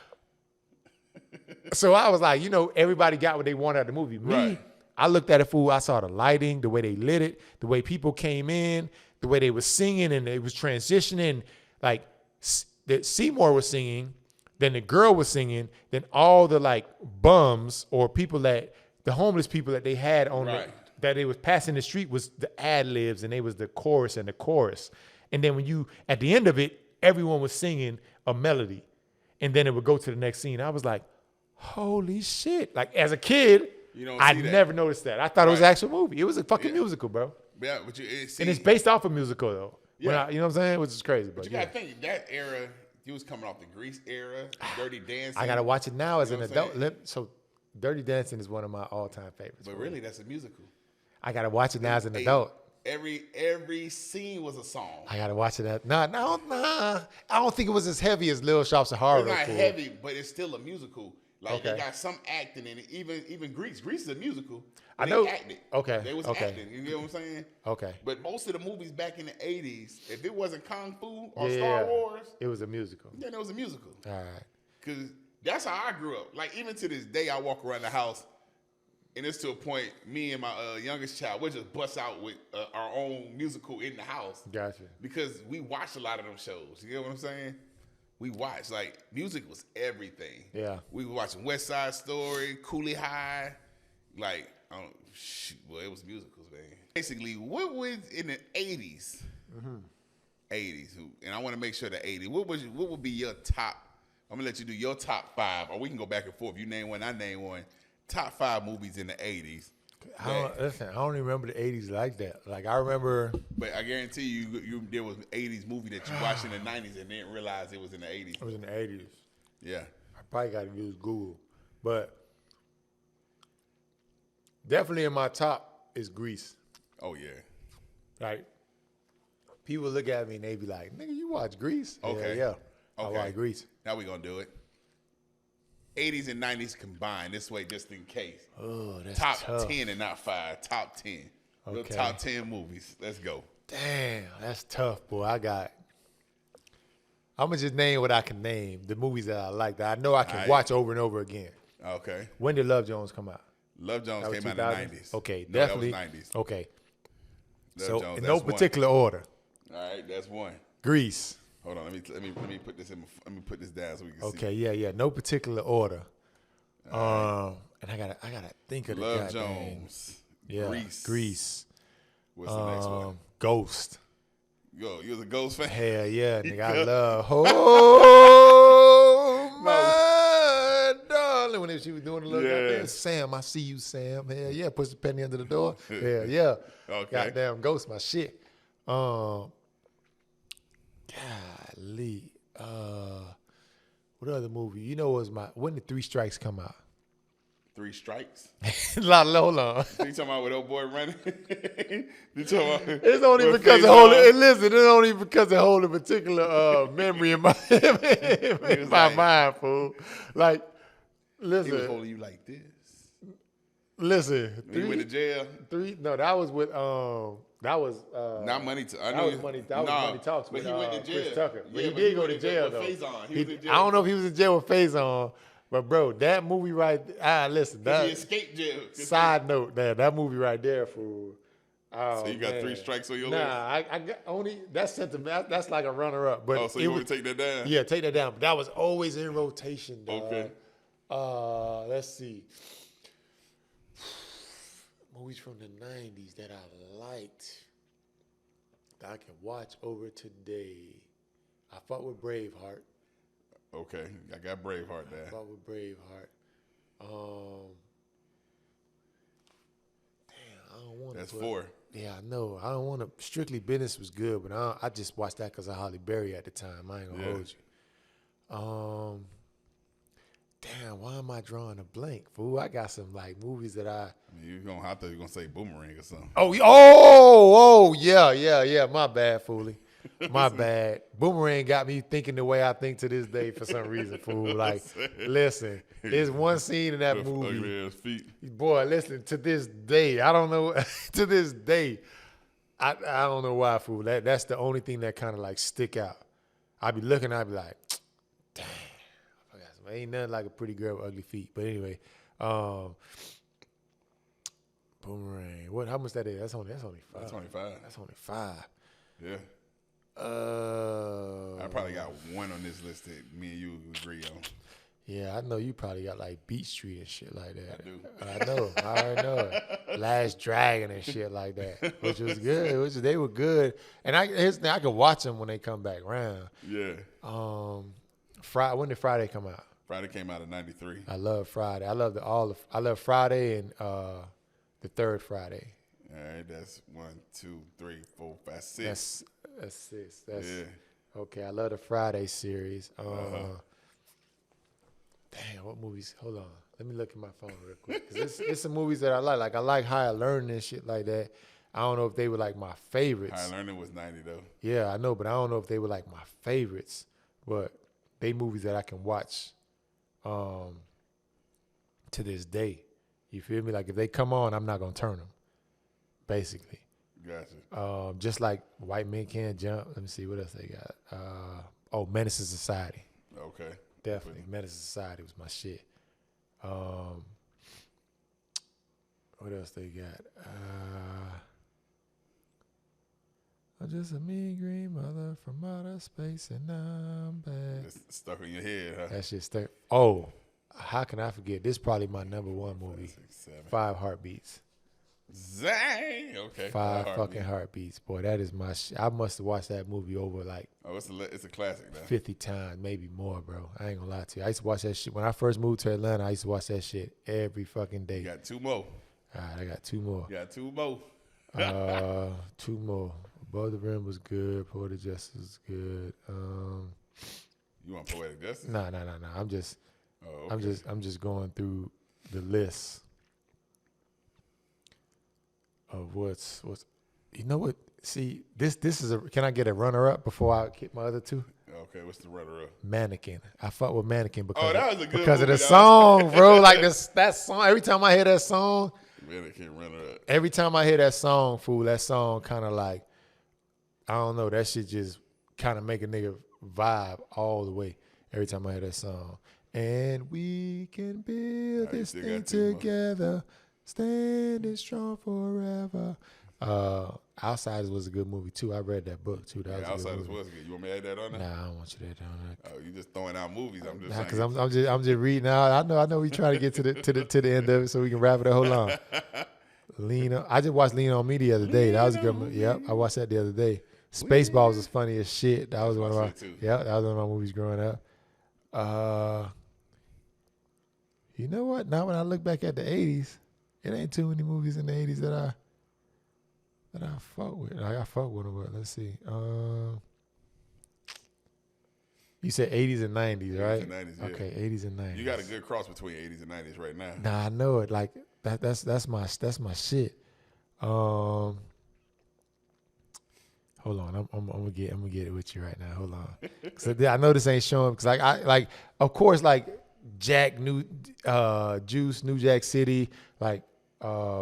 so I was like, everybody got what they wanted out of the movie. Me, I looked at it, fool. I saw the lighting, the way they lit it, the way people came in, the way they was singing and they was transitioning. Like Seymour was singing, then the girl was singing, then all the like bums or people the homeless people that they had on that they was passing the street was the ad libs and they was the chorus and the chorus. And then at the end of it, everyone was singing a melody. And then it would go to the next scene. I was like, holy shit. Like as a kid, I never noticed that. I thought it was an actual movie. It was a fucking musical, bro. Yeah, but and it's based off a musical though. Yeah. You know what I'm saying? Which is crazy. But you gotta think that era, he was coming off the Grease era, Dirty Dancing. I gotta watch it now as an adult. So Dirty Dancing is one of my all-time favorites. But really, that's a musical. I gotta watch it now as an adult. Every scene was a song. I gotta watch it. Nah. I don't think it was as heavy as Little Shops of Horror. It's not heavy, but it's still a musical. Like they got some acting in it. Even Grease. Grease is a musical. I know. They acted. Okay. They was acting. You know what I'm saying? Okay. But most of the movies back in the 80s, if it wasn't Kung Fu or Star Wars, it was a musical. Then it was a musical. All right. Because that's how I grew up. Like even to this day, I walk around the house, and it's to a point. Me and my youngest child, we'll just bust out with our own musical in the house. Gotcha. Because we watched a lot of them shows. You know what I'm saying? We watched, like, music was everything. Yeah. We were watching West Side Story, Cooley High. Like, it was musicals, man. Basically, what was in the 80s? Mm-hmm. 80s. And I want to make sure the 80s. What would be your top? I'm going to let you do your top 5, or we can go back and forth. You name one, I name one. Top 5 movies in the 80s. I don't remember the 80s like that. Like, I remember. But I guarantee you there was an 80s movie that you watched in the 90s and didn't realize it was in the 80s. It was in the 80s. Yeah. I probably got to use Google. But definitely in my top is Grease. Oh, yeah. Like, people look at me and they be like, nigga, you watch Grease? Okay. Yeah. Okay. I watch Grease. Now we going to do it. 80s and 90s combined. This way, just in case. Oh, that's top tough. 10 and not 5. Top 10. Okay. Your top 10 movies. Let's go. Damn, that's tough, boy. I'm going to just name what I can name. The movies that I like that I know I can watch over and over again. Okay. When did Love Jones come out? Love Jones came out in the 90s. Okay, no, definitely. That was 90s. Okay. Love Jones, in no particular order. All right, that's one. Grease. Hold on, let me put this let me put this down so we can see. Okay, yeah, no particular order. Right. And I gotta think of the Love Jones. Yeah, Grease. What's the next one? Ghost. Yo, you was a Ghost fan? Hell yeah, nigga, I love. Oh my darling, when she was doing the little goddamn Sam, I see you, Sam. Hell yeah, push the penny under the door. Hell yeah. Okay. Goddamn Ghost, my shit. Golly. What other movie? When did Three Strikes come out? Three Strikes? Hold on. You talking about with old boy running? You talking about? It's only because it holding. Listen, it's only because it hold a particular memory in my like, mind, fool. Like, listen. He was holding you like this. Listen. He went to jail. No, that was with that was not Money. I that know was Money. That was Money Talks with he went to jail. Chris Tucker. But Yeah, he did go to jail though. He was in jail. I don't know if he was in jail with Faison, but bro, that movie right. Listen. That he escaped jail. Side note, that movie right there, fool. Oh, so you got 3 strikes on your list? Nah, I got only that's sentiment. That's like a runner-up. But so you want to take that down? Yeah, take that down. But that was always in rotation, dog. Okay. Let's see. Movies from the 90s that I liked that I can watch over today. I fought with Braveheart. Okay, I got Braveheart there. I fought with Braveheart. I don't want to. That's 4. Yeah, I know. I don't want to. Strictly Business was good, but I just watched that because of Holly Berry at the time. I ain't gonna hold you. Damn, why am I drawing a blank, fool? I got some like movies that I thought you were gonna say Boomerang or something. Yeah. My bad, foolie. My bad. Boomerang got me thinking the way I think to this day for some reason, fool. Like, listen, there's one scene in that movie. Boy, listen, to this day, I don't know. To this day, I don't know why, fool. That's the only thing that kind of like stick out. I be looking, I be like, damn. Ain't nothing like a pretty girl with ugly feet. But anyway, Boomerang. How much that is? That's only 5. That's only 5. That's only 5. Yeah. I probably got one on this list that me and you agree on. Yeah, I know you probably got like Beat Street and shit like that. I do. I know. I already know it. Last Dragon and shit like that, which was good. They were good, and I could watch them when they come back around. Yeah. When did Friday come out? Friday came out in '93. I love Friday. I love Friday and the third Friday. All right, that's 1, 2, 3, 4, 5, 6. That's 6. Okay. I love the Friday series. Damn, what movies? Hold on, let me look at my phone real quick. Cause it's some movies that I like. Like I like Higher Learning and shit like that. I don't know if they were like my favorites. Higher Learning was 90 though. Yeah, I know, but I don't know if they were like my favorites. But they movies that I can watch. To this day, you feel me? Like if they come on, I'm not gonna turn them. Basically, gotcha. Just like White Men Can't Jump. Let me see what else they got. Menace to Society. Okay, definitely. Menace to Society was my shit. What else they got? I'm just a mean green mother from outer space, and I'm back. It's stuck in your head, huh? That shit stuck. Oh, how can I forget? This is probably my number 1 movie. 5, 6, 7. 5 Heartbeats. Zang. Okay. 5 fucking heartbeats. Boy, that is my shit. I must have watched that movie over like. Oh, it's a classic, though. 50 times, maybe more, bro. I ain't gonna lie to you. I used to watch that shit when I first moved to Atlanta. I used to watch that shit every fucking day. You got 2 more. All right, I got 2 more. You got 2 more. 2 more. Above the Rim was good. Poetic Justice was good. You want Poetic Justice? Nah. I'm just going through the list of what's. You know what? See, this is a. Can I get a runner up before I get my other 2? Okay, what's the runner up? Mannequin. I fuck with Mannequin because that was a good because movie, of the song, bro. Like that song. Every time I hear that song, Mannequin runner up. Every time I hear that song, fool, that song kind of like. I don't know. That shit just kind of make a nigga vibe all the way every time I hear that song. And we can build this thing together, standing strong forever. Outsiders was a good movie too. I read that book too. That was Outsiders was good. You want me to add that on there? Nah, I don't want you to add that on there. Oh, you just throwing out movies. I'm just because I'm just reading out. I know we trying to get to the end of it so we can wrap it up. Hold on. I just watched Lean on Me the other day. That was a good movie. Yep, I watched that the other day. Spaceballs was funny as shit. That was one of my that was one of my movies growing up. You know what? Now when I look back at the 80s, it ain't too many movies in the 80s that I fuck with. I fuck with them, but let's see. You said 80s and 90s, right? 80s and 90s, yeah. Okay, 80s and 90s. You got a good cross between 80s and 90s right now. Nah, I know it. Like that's my shit. Hold on, I'm gonna get it with you right now. Hold on, so I know this ain't showing because I of course like Juice, New Jack City, like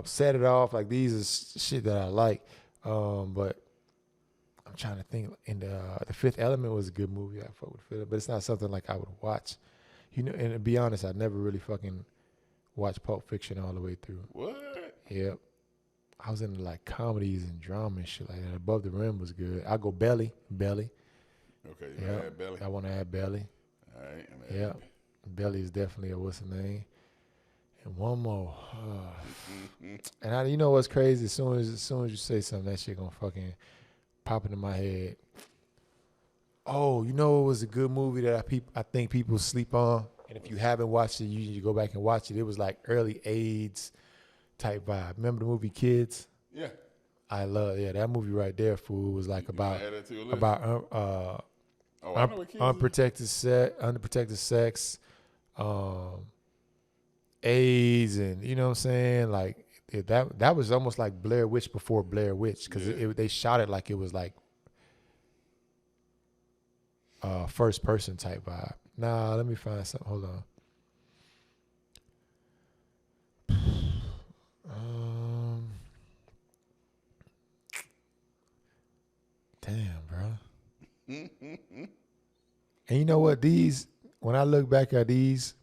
Set It Off. Like these are shit that I like, but I'm trying to think. And the Fifth Element was a good movie. I fuck with Fifth, but it's not something like I would watch. You know, and to be honest, I never really fucking watched Pulp Fiction all the way through. What? Yep. I was into like comedies and drama and shit like that. Above the Rim was good. I go Belly. Okay, you want to add Belly? I want to add Belly. All right. Yeah. Belly is definitely a what's the name. And one more. And you know what's crazy? As soon as you say something, that shit gonna fucking pop into my head. Oh, you know it was a good movie that I think people sleep on. And if you haven't watched it, you need to go back and watch it. It was like early AIDS type vibe. Remember the movie Kids? Yeah. I love that movie right there. Fool was like about unprotected sex, AIDS, and you know what I'm saying. Like that was almost like Blair Witch before Blair Witch because they shot it like it was like first person type vibe. Nah, let me find something. Hold on. Damn, bro. And you know what? When I look back at these,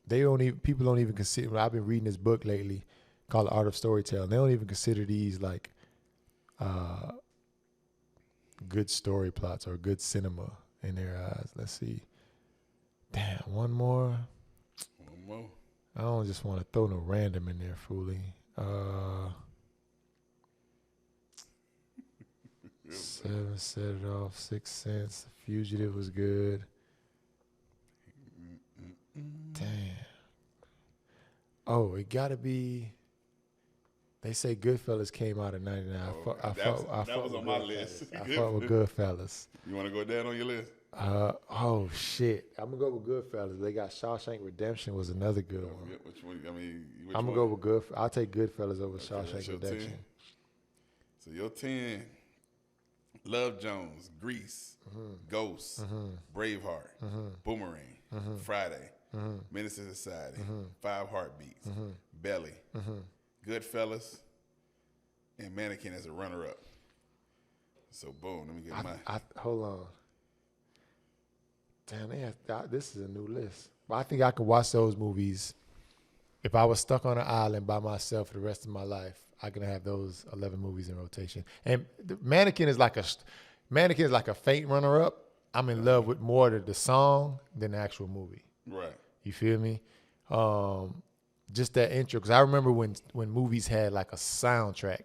people don't even consider. I've been reading this book lately called The Art of Storytelling. They don't even consider these like good story plots or good cinema in their eyes. Let's see. Damn, one more. I don't just want to throw no random in there, fooly. Seven, Set It Off, 6 Sense, Fugitive was good. Damn. Oh, it gotta be. They say Goodfellas came out in '99. That was on my list. I fuck with Goodfellas. You want to go down on your list? Oh shit! I'm gonna go with Goodfellas. They got Shawshank Redemption was another good one. Which one? I mean, I'm gonna go with I'll take Goodfellas over Shawshank Redemption. 10. So your 10: Love Jones, Grease, Ghost, Braveheart, Boomerang, Friday, Menace to Society, 5 Heartbeats, Belly, Goodfellas, and Mannequin as a runner-up. So boom, let me get mine. Hold on. Damn, this is a new list. But I think I could watch those movies. If I was stuck on an island by myself for the rest of my life, I can have those 11 movies in rotation. And Mannequin is like a faint runner-up. I'm in love with more the song than the actual movie. Right. You feel me? Just that intro, because I remember when movies had like a soundtrack,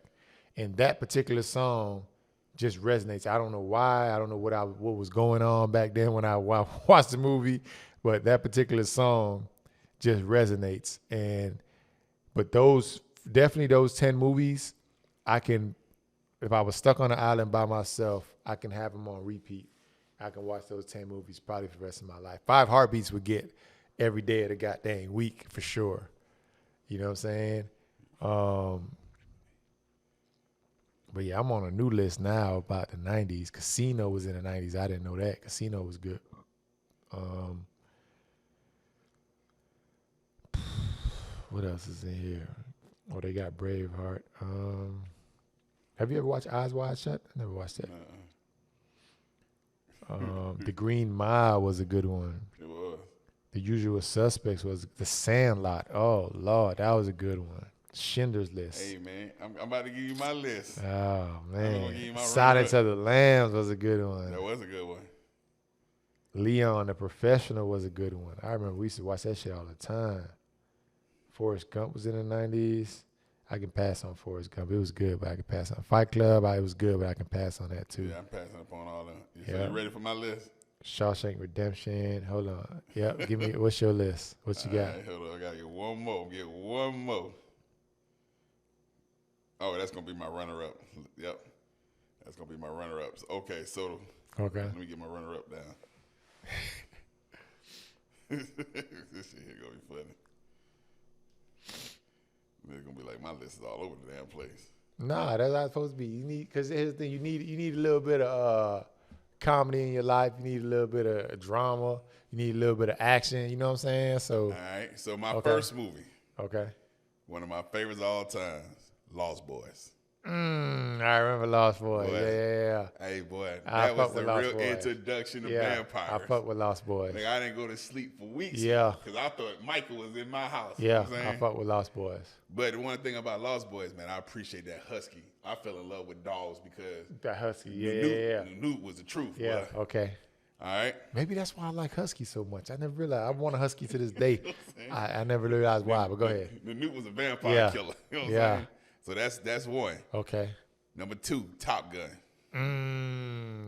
and that particular song just resonates. I don't know why. I don't know what was going on back then when I watched the movie, but that particular song just resonates. But those 10 movies, if I was stuck on an island by myself, I can have them on repeat. I can watch those 10 movies probably for the rest of my life. 5 Heartbeats would get every day of the goddamn week for sure. You know what I'm saying? But yeah, I'm on a new list now about the 90s. Casino was in the 90s. I didn't know that. Casino was good. What else is in here? Oh, they got Braveheart. Have you ever watched Eyes Wide Shut? I never watched that. The Green Mile was a good one. It was. The Usual Suspects was The Sandlot. Oh, Lord, that was a good one. Schindler's List. Hey, man, I'm about to give you my list. Oh, man. I'm gonna give you my Silence of the Lambs was a good one. That was a good one. Leon the Professional was a good one. I remember we used to watch that shit all the time. Forrest Gump was in the 90s. I can pass on Forrest Gump. It was good, but I can pass on Fight Club. It was good, but I can pass on that too. Yeah, I'm passing up on all of them. You ready for my list? Shawshank Redemption. Hold on. Yep. Give me, what's your list? What you got? Right, hold on. I got to get one more. Oh, that's going to be my runner-up. Yep. That's going to be my runner-ups. Okay, so let me get my runner-up down. This shit here gonna be funny. It's gonna be like my list is all over the damn place. Nah, that's how it's supposed to be. You need, because here's the thing, you need a little bit of comedy in your life. You need a little bit of drama. You need a little bit of action. You know what I'm saying? So. All right. So my first movie. Okay. One of my favorites of all times, Lost Boys. I remember Lost Boys. Yeah. Hey, boy, that was the real introduction to vampires. I fuck with Lost Boys. Like, I didn't go to sleep for weeks. Yeah. Because I thought Michael was in my house. Yeah, you know what I'm saying? I fuck with Lost Boys. But the one thing about Lost Boys, man, I appreciate that husky. I fell in love with dogs because that husky, the Newt was the truth. Yeah, boy. Okay. All right. Maybe that's why I like huskies so much. I never realized. I want a husky to this day. I never realized why, but go ahead. The Newt was a vampire killer. You know what I'm saying? So that's one. Okay. Number 2, Top Gun.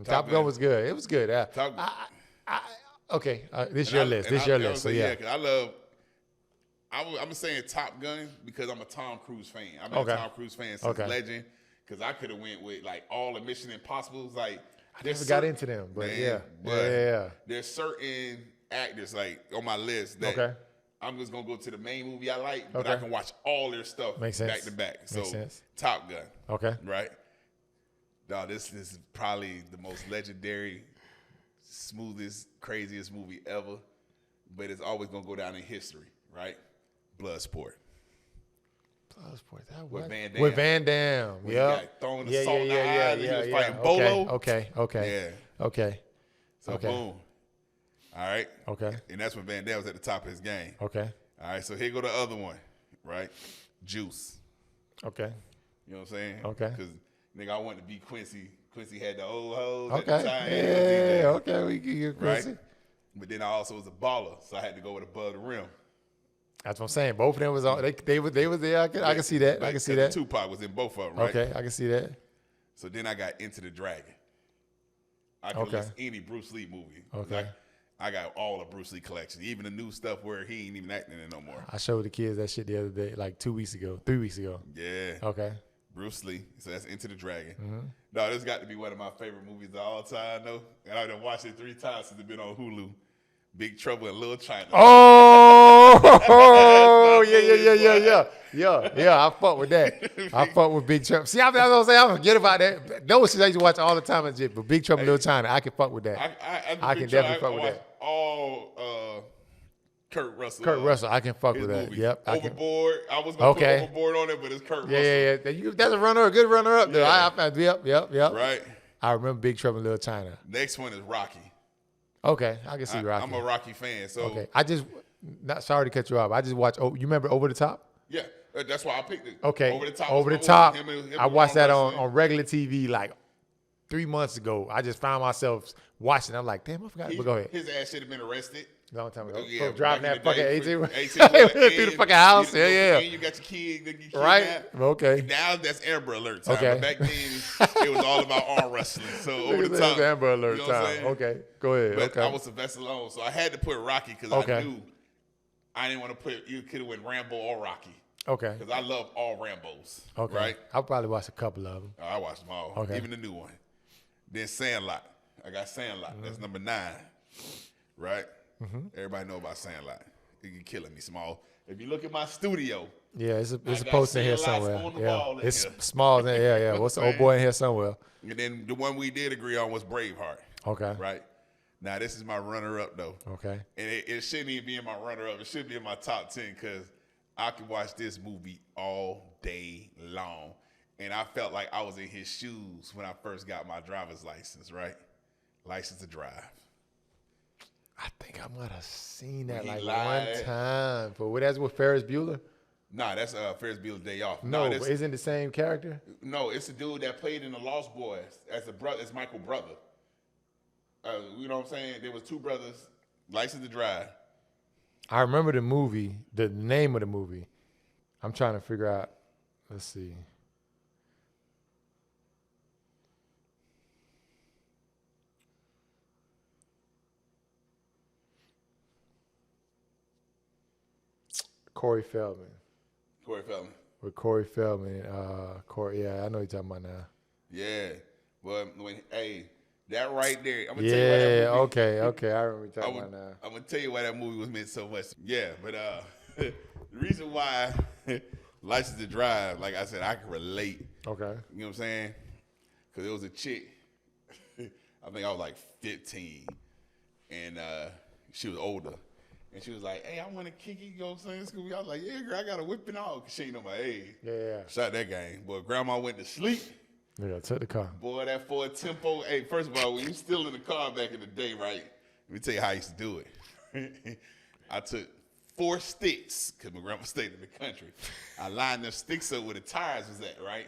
Top Gun was good. It was good. Okay. This is your list. This is your list. So yeah. Because I'm saying Top Gun because I'm a Tom Cruise fan. I've been a Tom Cruise fan since Legend. Because I could have went with like all the Mission Impossibles. Like I never got into them, but man, there's certain actors like on my list that I'm just gonna go to the main movie I like, but I can watch all their stuff back to back. So Top Gun. Okay. Right? Dog, this is probably the most legendary, smoothest, craziest movie ever. But it's always gonna go down in history, right? Bloodsport. Bloodsport. With Van Damme. Yeah. Throwing the salt in the eyes and he was fighting Bolo. Okay. Yeah. Okay. So boom. All right. Okay. And that's when Van Damme was at the top of his game. Okay. All right. So here go the other one, right? Juice. Okay. You know what I'm saying? Okay. Because nigga, I wanted to be Quincy. Quincy had the old hoes Okay. at the time. Yeah. Okay. We can get Quincy. Right? But then I also was a baller, so I had to go with above the rim. That's what I'm saying. Both of them was on. They was there. I can see that. I can see that. Tupac was in both of them, right? Okay. I can see that. So then I got Into the Dragon. I could list any Bruce Lee movie. Okay. Like, I got all the Bruce Lee collections, even the new stuff where he ain't even acting in it no more. I showed the kids that shit the other day, like 2 weeks ago, 3 weeks ago. Yeah. Okay. Bruce Lee. So that's Into the Dragon. No, this got to be one of my favorite movies of all time, though. And I've watched it 3 times since it's been on Hulu. Big Trouble in Little China. Oh, yeah. I fuck with that. I fuck with Big Trouble. See, I was gonna say I forget about that. Those shit I used to watch all the time and shit. But Big Trouble in Little China, I can fuck with that. I can definitely fuck with that. All Kurt Russell. I can fuck with that. Movie. Yep. Overboard. I was gonna put Overboard on it, but it's Kurt Russell. Yeah. That's a good runner up though. Yeah. Yep. Right. I remember Big Trouble in Little China. Next one is Rocky. Okay, I can see Rocky. I'm a Rocky fan, so okay. Not sorry to cut you off. I just watched. Oh, you remember Over the Top? Yeah, that's why I picked it. Okay, Over the Top. Him I watched that on regular TV like 3 months ago. I just found myself watching. I'm like, damn, I forgot. But go ahead. His ass should have been arrested. Long time ago. Yeah, driving that fucking 18 through the fucking house. Yeah. And you got your kid. Right. Okay. Now that's Amber Alert time. Okay. But back then, it was all about arm wrestling. So Over the Top. Amber Alert time. Okay. Go ahead. But I was Sylvester Stallone, so I had to put Rocky because I knew I didn't want to put, you could have went Rambo or Rocky. Okay. Because I love all Rambos. Okay. Right? I'll probably watch a couple of them. Oh, I watched them all. Okay. Even the new one. Then Sandlot. I got Sandlot. That's number 9. Right? Everybody know about Sandlot. You're killing me, Small. If you look at my studio. Yeah, it's a post in here somewhere. Yeah. It's here. Small. Yeah. What's the old boy in here somewhere? And then the one we did agree on was Braveheart. Okay. Right? Now, this is my runner-up, though. Okay. And it shouldn't even be in my runner-up. It should be in my top 10 because I could watch this movie all day long. And I felt like I was in his shoes when I first got my driver's license, right? License to drive. I think I might have seen that like one time. But that's with Ferris Bueller? Nah, that's Ferris Bueller's Day Off. No, but isn't the same character? No, it's the dude that played in The Lost Boys as a brother. It's Michael's brother. You know what I'm saying? There was 2 brothers, License to Drive. I remember the movie, the name of the movie. I'm trying to figure out. Let's see. Corey Feldman. With Corey Feldman. Corey, yeah, I know you're talking about now. Yeah. But That right there. I'm gonna tell you why that movie. Okay. I remember you talking about now. I'm gonna tell you why that movie was meant so much. Yeah, but the reason why License to Drive, like I said, I can relate. Okay. You know what I'm saying? Because it was a chick. I think I was like 15, and she was older. And she was like, hey, I want to kick you, you know what I'm saying? I was like, yeah, girl, I got a whipping all. Because she ain't know my age. Yeah. Shot that game. Boy, grandma went to sleep. Yeah, took the car. Boy, that Ford Tempo. Hey, first of all, when you still in the car back in the day, right? Let me tell you how I used to do it. I took 4 sticks, because my grandma stayed in the country. I lined them sticks up where the tires was at, right?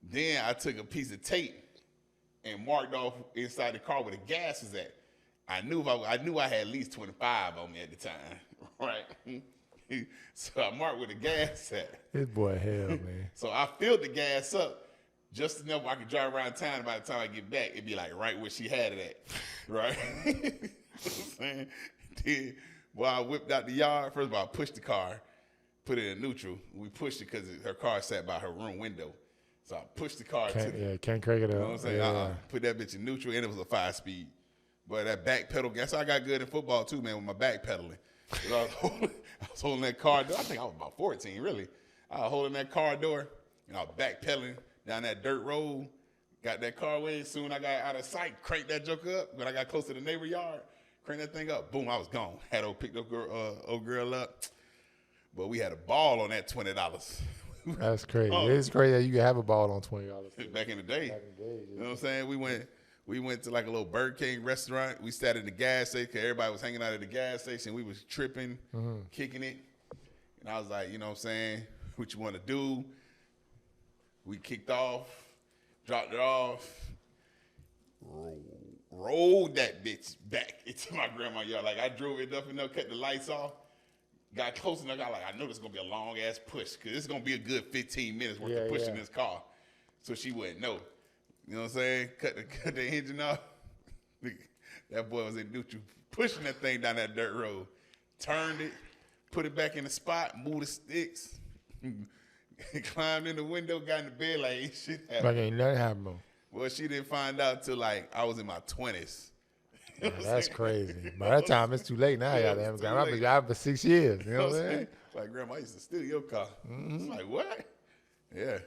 Then I took a piece of tape and marked off inside the car where the gas was at. I knew I had at least 25 on me at the time, right? So I marked where the gas at. This boy hell, man. So I filled the gas up just enough where I could drive around town, and by the time I get back, it'd be like right where she had it at, right? You know what I'm saying? Then, while I whipped out the yard, first of all, I pushed the car, put it in neutral. We pushed it because her car sat by her room window. So I pushed the car can't crank it up. You know what I'm saying? Put that bitch in neutral, and it was a 5-speed. But that back pedal, guess I got good in football too, man, with my back pedaling. I was holding that car door. I think I was about 14, really. I was holding that car door, and I was back pedaling down that dirt road. Got that car away. Soon I got out of sight, cranked that joker up. When I got close to the neighbor yard, cranked that thing up. Boom, I was gone. Had picked up old girl up. But we had a ball on that $20. That's crazy. It's crazy that you can have a ball on $20. Back in the day. You know what I'm saying? We went to like a little Burger King restaurant. We sat in the gas station because everybody was hanging out at the gas station. We was tripping, kicking it. And I was like, you know what I'm saying? What you want to do? We kicked off, dropped it off, rolled that bitch back into my grandma's yard. Like I drove it up enough, cut the lights off, got close enough. I know this is going to be a long ass push because it's going to be a good 15 minutes worth of pushing this car. So she wouldn't know. You know what I'm saying? Cut the engine off. That boy was in neutral, pushing that thing down that dirt road. Turned it, put it back in the spot, moved the sticks, climbed in the window, got in the bed like ain't shit happened. Like ain't nothing happened. Well, she didn't find out till like I was in my 20s. You know that's crazy. By that time, it's too late now. I've been driving for 6 years. You know what I'm saying? Like, grandma, I used to steal your car. It's like, what? Yeah.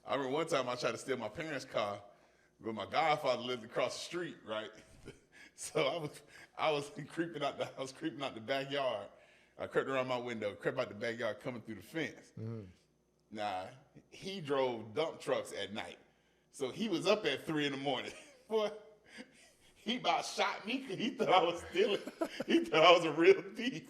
I remember one time I tried to steal my parents' car, but my godfather lived across the street, right? So I was creeping out the backyard. I crept around my window, crept out the backyard, coming through the fence. Now, he drove dump trucks at night. So he was up at 3 in the morning. Boy, he about shot me because he thought I was stealing. He thought I was a real thief.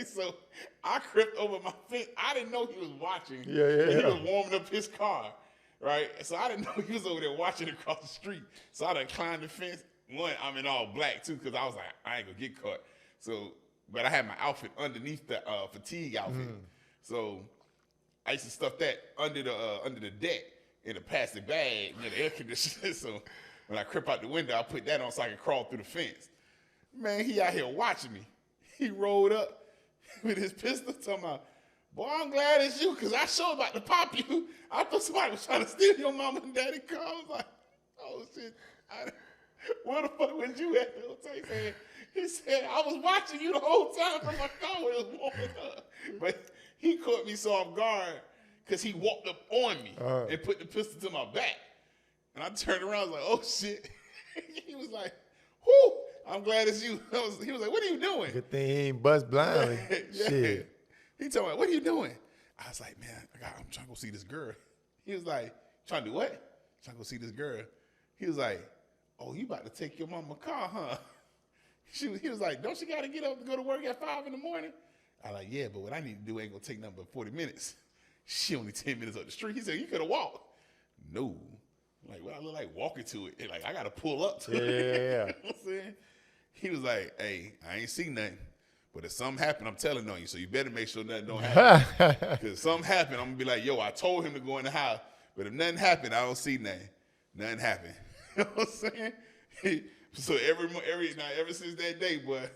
So I crept over my fence. I didn't know he was watching. He was warming up his car, right? So I didn't know he was over there watching across the street. So I done climbed the fence. One, I'm in all black too because I was like, I ain't gonna get caught. So, but I had my outfit underneath the fatigue outfit. So I used to stuff that under the deck in a plastic bag near the air conditioner. So when I crept out the window, I put that on so I could crawl through the fence. Man, he out here watching me. He rolled up with his pistol talking about, boy, I'm glad it's you because I sure about to pop you. I thought somebody was trying to steal your mama and daddy car. I was like, oh, shit. Where the fuck was you at? He said, I was watching you the whole time from my car when it was warming up. But he caught me so off guard because he walked up on me and put the pistol to my back. And I turned around, I was like, oh, shit. He was like, whoo. I'm glad it's you. He was like, what are you doing? Good thing he ain't bust blindly. Shit. He told me, what are you doing? I was like, man, I'm trying to go see this girl. He was like, trying to do what? Trying to go see this girl. He was like, oh, you about to take your mama car, huh? He was like, don't you got to get up and go to work at 5 in the morning? I was like, yeah, but what I need to do ain't going to take nothing but 40 minutes. She only 10 minutes up the street. He said, you could have walked. No. Like, well, I look like walking to it. And like, I got to pull up to it. Yeah. You know what I'm saying? He was like, hey, I ain't seen nothing. But if something happened, I'm telling on you. So you better make sure nothing don't happen. Because if something happened, I'm going to be like, yo, I told him to go in the house. But if nothing happened, I don't see nothing. Nothing happened. You know what I'm saying? So ever since that day, boy,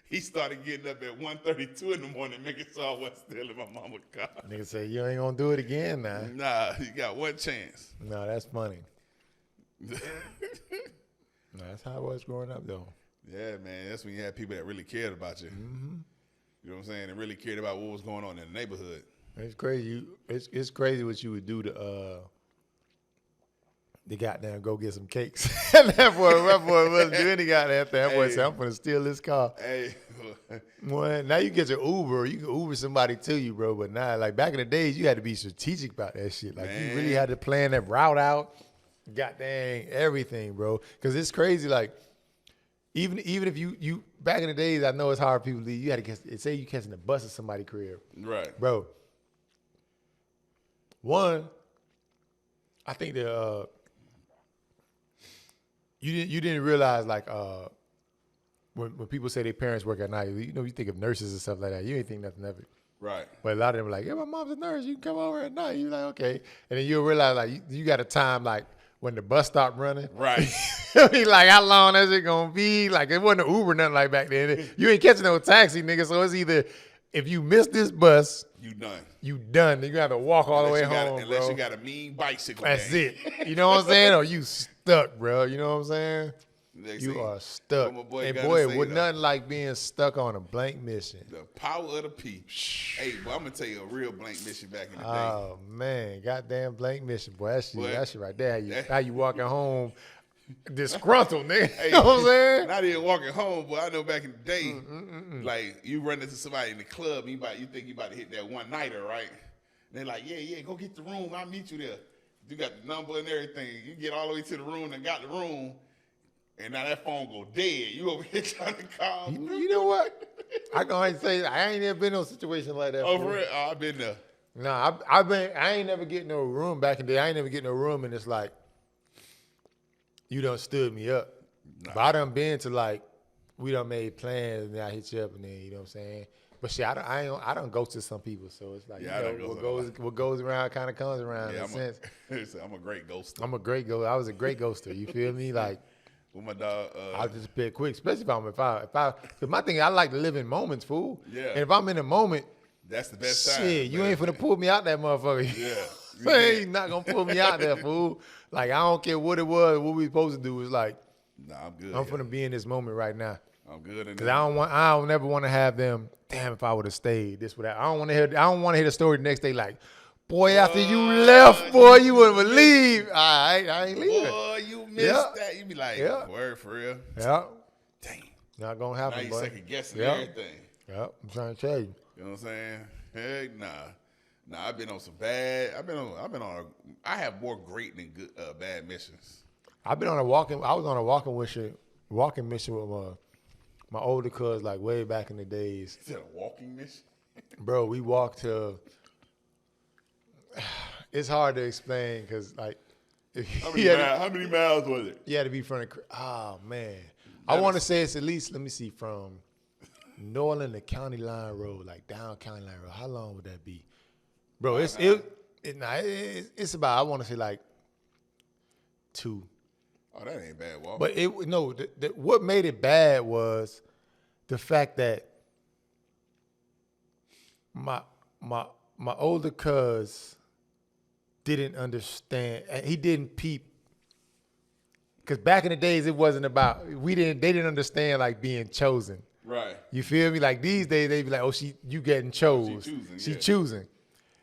he started getting up at 1:32 in the morning, making sure I wasn't stealing my mama's car. Nigga say, you ain't going to do it again now. Nah, you got one chance. No, that's funny. That's how it was growing up, though. Yeah, man. That's when you had people that really cared about you. Mm-hmm. You know what I'm saying? That really cared about what was going on in the neighborhood. It's crazy. It's crazy what you would do to goddamn go get some cakes. that boy wasn't doing any goddamn thing. That boy said, I'm gonna steal this car. Hey. Well, now you get your Uber. You can Uber somebody to you, bro. But now, like back in the days, you had to be strategic about that shit. Like you really had to plan that route out. Goddamn everything, bro. Because it's crazy. Like even if you back in the days, I know it's hard for people to leave. You had to say you catching the bus at somebody's crib, right, bro. One, I think that you didn't realize like when people say their parents work at night, you know, you think of nurses and stuff like that. You ain't think nothing of it. Right. But a lot of them are like, yeah, my mom's a nurse. You can come over at night. You're like, okay. And then you'll realize like you got a time like when the bus stopped running. Right. Like how long is it gonna be? Like it wasn't an Uber, nothing like back then. You ain't catching no taxi, nigga. So it's either if you miss this bus, you done. You done. You got to walk all the way home, unless you got a mean bicycle. That's it. You know what I'm saying? Or you stuck, bro. You know what I'm saying? You are stuck. And boy, would nothing like being stuck on a blank mission. The power of the P. Hey, boy, I'm gonna tell you a real blank mission back in the day. Oh man, goddamn blank mission, boy. That shit right there. How you walking home disgruntled, nigga. Hey, you know what I'm saying? Not even walking home, but I know back in the day, like you run into somebody in the club, you think you about to hit that one nighter, right? And they're like, yeah, go get the room. I'll meet you there. You got the number and everything. You get all the way to the room and got the room. And now that phone go dead. You over here trying to call. You know what? I can only say I ain't never been in a situation like that. Oh, for real? Oh, I've been there. Nah, I ain't never get no room back in the day. I ain't never get no room, and it's like you done stood me up. Nah. But I done been to like we done made plans, and then I hit you up, and then you know what I'm saying. But shit, I don't ghost to some people, so it's like what goes around kind of comes around in a sense. I'm a great ghoster. I'm a great ghoster. I was a great ghoster. You feel me? Like. With my dog, I'll just be quick, especially if I. Cause my thing is I like to live in moments, fool. Yeah. And if I'm in a moment, that's the best time. Shit, you ain't finna pull me out that motherfucker. Yeah. You ain't not gonna pull me out there, fool. Like I don't care what it was, what we supposed to do is like. Nah, I'm good. I'm finna be in this moment right now. I'm good. Cause I don't never want to have them. Damn, if I would have stayed, this would that. I don't want to hear the story the next day like. Boy, after you left, boy, you wouldn't believe. I ain't leaving. Boy, you missed that. You be like, word for real. Yeah. Dang. Not gonna happen, now you boy. second guessing everything. Yep. I'm trying to tell you. You know what I'm saying? Heck nah. I've been on some bad. I have more great than good bad missions. I was on a walking mission with my older cuz like way back in the days. Is that a walking mission? Bro, we walked to. It's hard to explain because, like, how many miles was it? You had to be from the. Oh man, I want to say it's at least. Let me see, from Norland to County Line Road, like down County Line Road. How long would that be, bro? It's about. I want to say like 2. Oh, that ain't bad walk. But what made it bad was the fact that my older cuz didn't understand. He didn't peep. Because back in the days, it wasn't about, they didn't understand like being chosen. Right. You feel me? Like these days, they be like, oh, you getting chose. She choosing.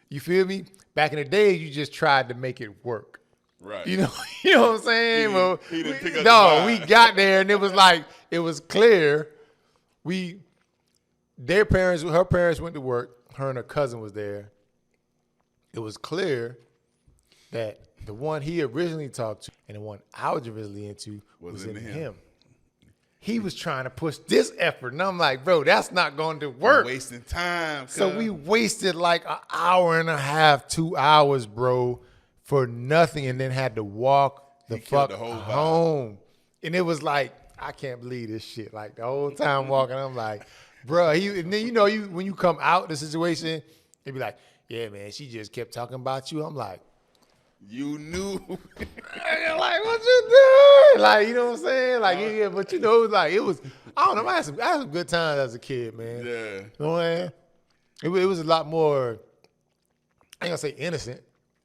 You feel me? Back in the days, you just tried to make it work. Right. You know what I'm saying? He didn't pick up the vibe. We got there and it was like, it was clear. Her parents went to work. Her and her cousin was there. It was clear that the one he originally talked to and the one I was originally into was in him. He was trying to push this effort, and I'm like, bro, that's not going to work. You're wasting time. So we wasted like an hour and a half, 2 hours, bro, for nothing, and then had to walk the fuck home. And it was like, I can't believe this shit. Like the whole time walking, I'm like, bro. And then when you come out the situation, they be like, yeah, man, she just kept talking about you. I'm like, you knew. Like, what you doing? Like, you know what I'm saying? Like, yeah, but like it was. I don't know. I had some good times as a kid, man. Yeah. You know what I'm saying? It was a lot more. I ain't gonna say innocent.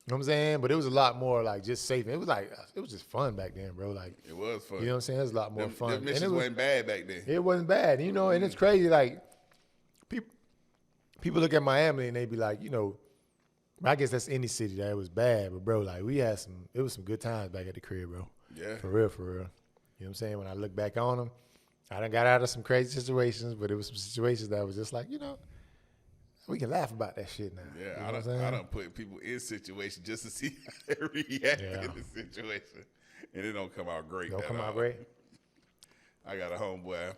You know what I'm saying? But it was a lot more like just safe. It was just fun back then, bro. Like It was fun. You know what I'm saying? It was a lot more fun. Them missions wasn't bad back then. It wasn't bad, and it's crazy. Like people look at Miami and they be like, I guess that's any city that it was bad, but bro, like it was some good times back at the crib, bro. Yeah. For real. You know what I'm saying? When I look back on them, I done got out of some crazy situations, but it was some situations that was just like, we can laugh about that shit now. Yeah, I don't put people in situations just to see how they react in the situation, and it don't come out great. Don't come out great. I got a homeboy.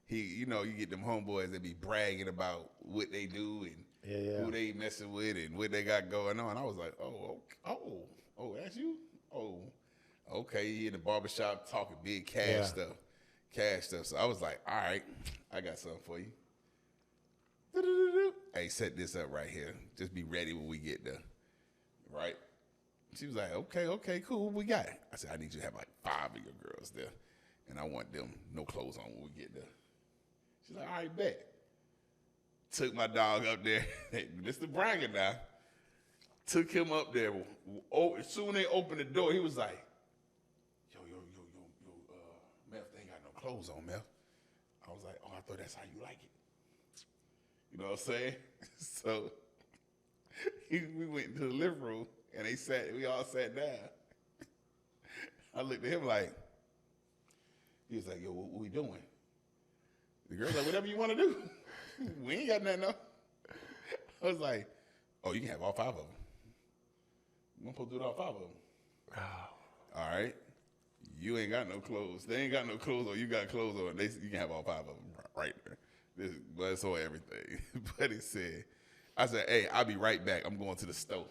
You get them homeboys that be bragging about what they do and who they messing with and what they got going on. I was like, oh, that's you? Oh, okay. You in the barbershop talking big cash stuff. So I was like, all right, I got something for you. Hey, set this up right here. Just be ready when we get there. Right? She was like, okay, cool. What we got? I said, I need you to have like 5 of your girls there. And I want them no clothes on when we get there. She's like, all right, bet. Took my dog up there. This the bragging now. Took him up there. As soon as they opened the door, he was like, yo, Meth, they ain't got no clothes on, Meth. I was like, oh, I thought that's how you like it. You know what I'm saying? So we went into the living room and we all sat down. I looked at him like, he was like, yo, what we doing? The girl's like, whatever you want to do. We ain't got nothing on. I was like, oh, you can have all 5 of them. I'm supposed to do all 5 of them. Oh. All right. You ain't got no clothes. They ain't got no clothes on. You got clothes on. You can have all 5 of them right there. But it's on everything. But he said, I said, hey, I'll be right back. I'm going to the store.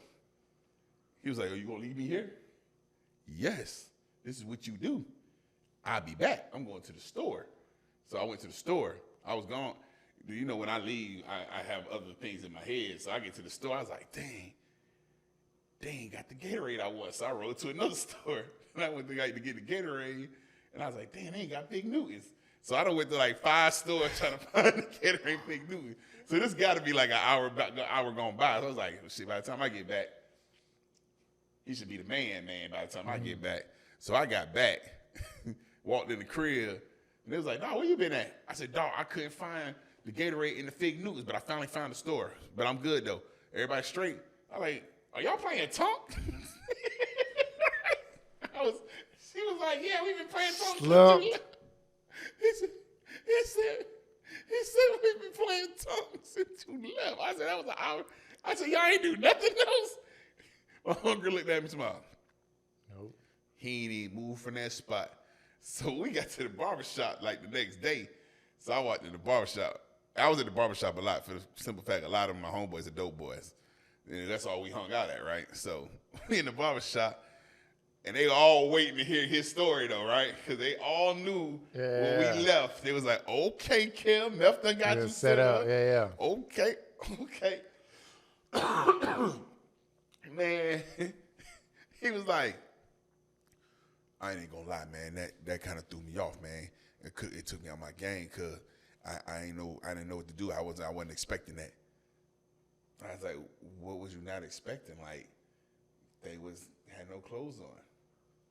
He was like, are you going to leave me here? Yes. This is what you do. I'll be back. I'm going to the store. So I went to the store. I was gone. When I leave, I have other things in my head. So I get to the store. I was like, dang, they ain't got the Gatorade I want. So I rode to another store. And I went to get the Gatorade. And I was like, damn, they ain't got Big Newtons. So I done went to like 5 stores trying to find the Gatorade Big Newton. So this got to be like an hour gone by. So I was like, shit, by the time I get back, he should be the man by the time I get back. So I got back, walked in the crib, and they was like, dawg, where you been at? I said, dawg, I couldn't find the Gatorade and the Fig Newtons, but I finally found the store. But I'm good, though. Everybody straight. I like, are y'all playing Tonk? She was like, yeah, we've been playing Tonk. He said we've been playing Tonk since you left. I said, that was an hour. I said, y'all ain't do nothing else? My hunger looked at me and smiled. Nope. He ain't even moved from that spot. So we got to the barbershop like the next day. So I walked in the barbershop. I was at the barbershop a lot for the simple fact a lot of my homeboys are dope boys. And that's all we hung out at, right? So we in the barbershop. And they all waiting to hear his story, though, right? Because they all knew when we left. They was like, okay, Kim, Meth done got you set up. Yeah. Okay. Man, he was like, I ain't gonna lie, man. That kind of threw me off, man. It took me out my game because I didn't know what to do. I wasn't expecting that. I was like, what was you not expecting? Like, they had no clothes on.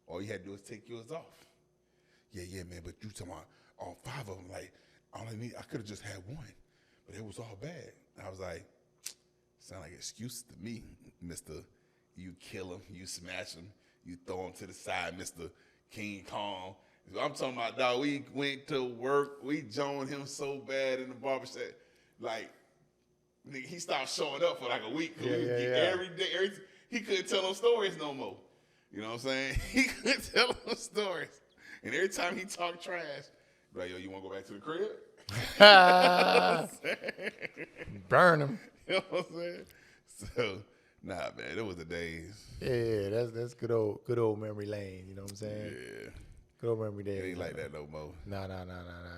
All you had to do was take yours off. Yeah, man, but you talking about all 5 of them, like, I could have just had 1, but it was all bad. I was like, sound like excuses to me, Mr. You kill him, you smash him, you throw him to the side, Mr. King Kong. I'm talking about, dog, we went to work, we joned him so bad in the barbershop, like, he stopped showing up for like a week. Every day, he couldn't tell them stories no more. You know what I'm saying? He couldn't tell them stories. And every time he talked trash, like, yo, you want to go back to the crib? Burn him. You know what I'm saying? So, nah, man, it was the days. Yeah, that's good old memory lane. You know what I'm saying? Yeah. Good old memory days. It ain't like that no more. Nah.